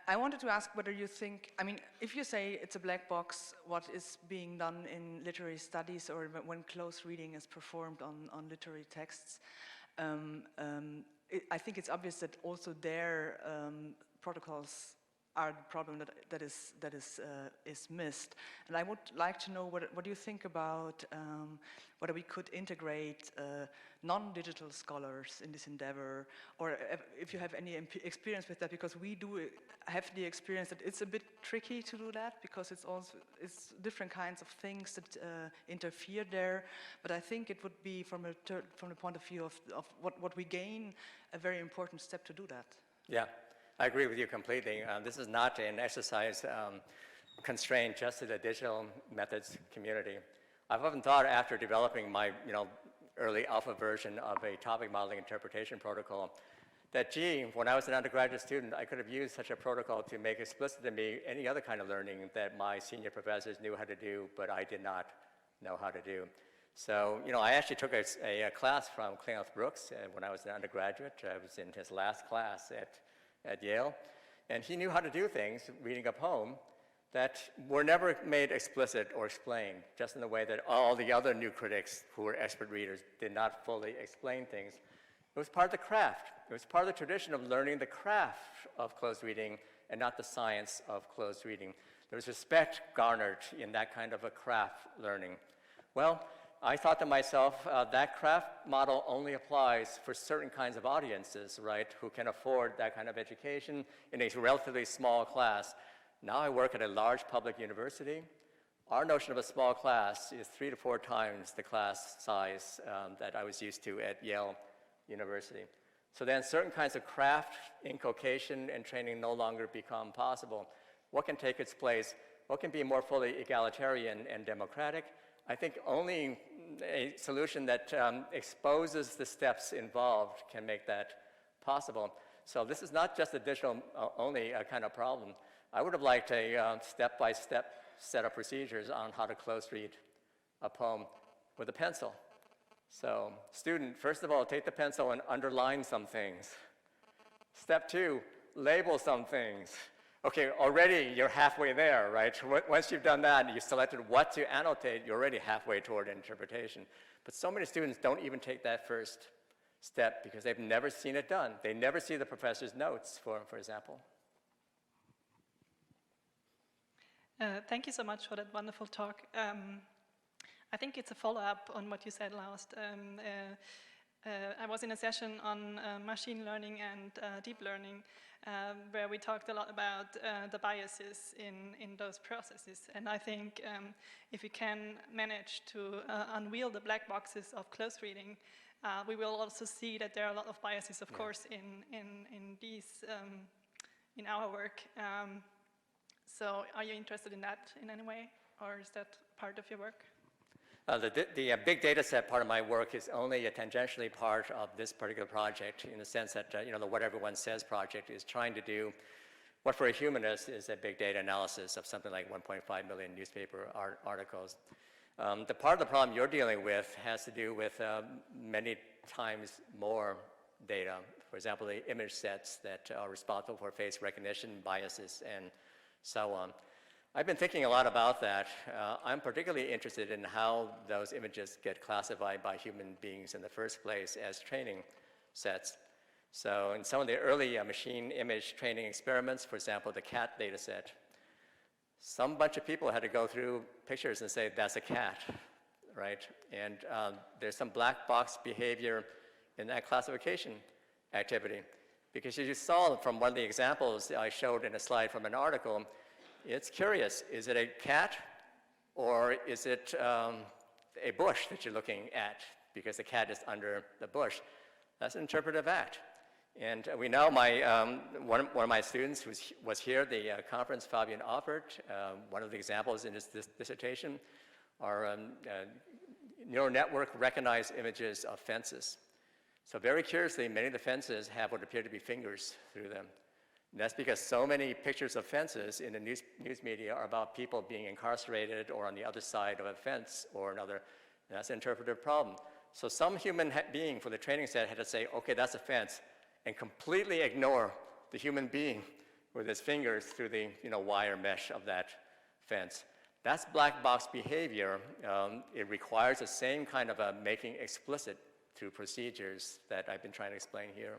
Speaker 8: I wanted to ask whether you think, I mean, if you say it's a black box, what is being done in literary studies or when close reading is performed on literary texts, I think it's obvious that also their protocols are the problem that is missed. And I would like to know what do you think about whether we could integrate non-digital scholars in this endeavor, or if you have any experience with that, because we do have the experience that it's a bit tricky to do that, because it's different kinds of things that interfere there. But I think it would be from the point of view of what we gain, a very important step to do that.
Speaker 6: Yeah. I agree with you completely. This is not an exercise constrained just to the digital methods community. I've often thought, after developing my early alpha version of a topic modeling interpretation protocol, that gee, when I was an undergraduate student, I could have used such a protocol to make explicit to me any other kind of learning that my senior professors knew how to do, but I did not know how to do. So, I actually took a class from Klinghoff Brooks when I was an undergraduate. I was in his last class at Yale, and he knew how to do things, reading a poem, that were never made explicit or explained, just in the way that all the other new critics who were expert readers did not fully explain things. It was part of the craft. It was part of the tradition of learning the craft of closed reading and not the science of closed reading. There was respect garnered in that kind of a craft learning. Well, I thought to myself, that craft model only applies for certain kinds of audiences, right, who can afford that kind of education in a relatively small class. Now I work at a large public university. Our notion of a small class is 3 to 4 times the class size that I was used to at Yale University. So then certain kinds of craft inculcation and training no longer become possible. What can take its place? What can be more fully egalitarian and democratic? I think only a solution that exposes the steps involved can make that possible. So this is not just a digital only kind of problem. I would have liked a step-by-step set of procedures on how to close read a poem with a pencil. So student, first of all, take the pencil and underline some things. Step 2, label some things. Okay, already you're halfway there, right? Once you've done that and you've selected what to annotate, you're already halfway toward interpretation. But so many students don't even take that first step because they've never seen it done. They never see the professor's notes, for example.
Speaker 9: Thank you so much for that wonderful talk. I think it's a follow-up on what you said last. I was in a session on machine learning and deep learning, where we talked a lot about the biases in those processes. And I think if we can manage to unveil the black boxes of close reading, we will also see that there are a lot of biases, of course, in these, in our work. So are you interested in that in any way, or is that part of your work?
Speaker 6: The big data set part of my work is only a tangentially part of this particular project, in the sense that the What Everyone Says project is trying to do what for a humanist is a big data analysis of something like 1.5 million newspaper articles. The part of the problem you're dealing with has to do with many times more data. For example, the image sets that are responsible for face recognition biases and so on. I've been thinking a lot about that. I'm particularly interested in how those images get classified by human beings in the first place as training sets. So in some of the early machine image training experiments, for example, the cat data set, some bunch of people had to go through pictures and say, that's a cat, right? And there's some black box behavior in that classification activity. Because as you saw from one of the examples I showed in a slide from an article, it's curious, is it a cat or is it a bush that you're looking at because the cat is under the bush? That's an interpretive act. And we know one of my students who was here at the conference, Fabian Offert, one of the examples in his dissertation are neural network recognized images of fences. So very curiously, many of the fences have what appear to be fingers through them. And that's because so many pictures of fences in the news media are about people being incarcerated or on the other side of a fence or another. And that's an interpretive problem. So some human being for the training set had to say, okay, that's a fence, and completely ignore the human being with his fingers through the wire mesh of that fence. That's black box behavior. It requires the same kind of making explicit through procedures that I've been trying to explain here.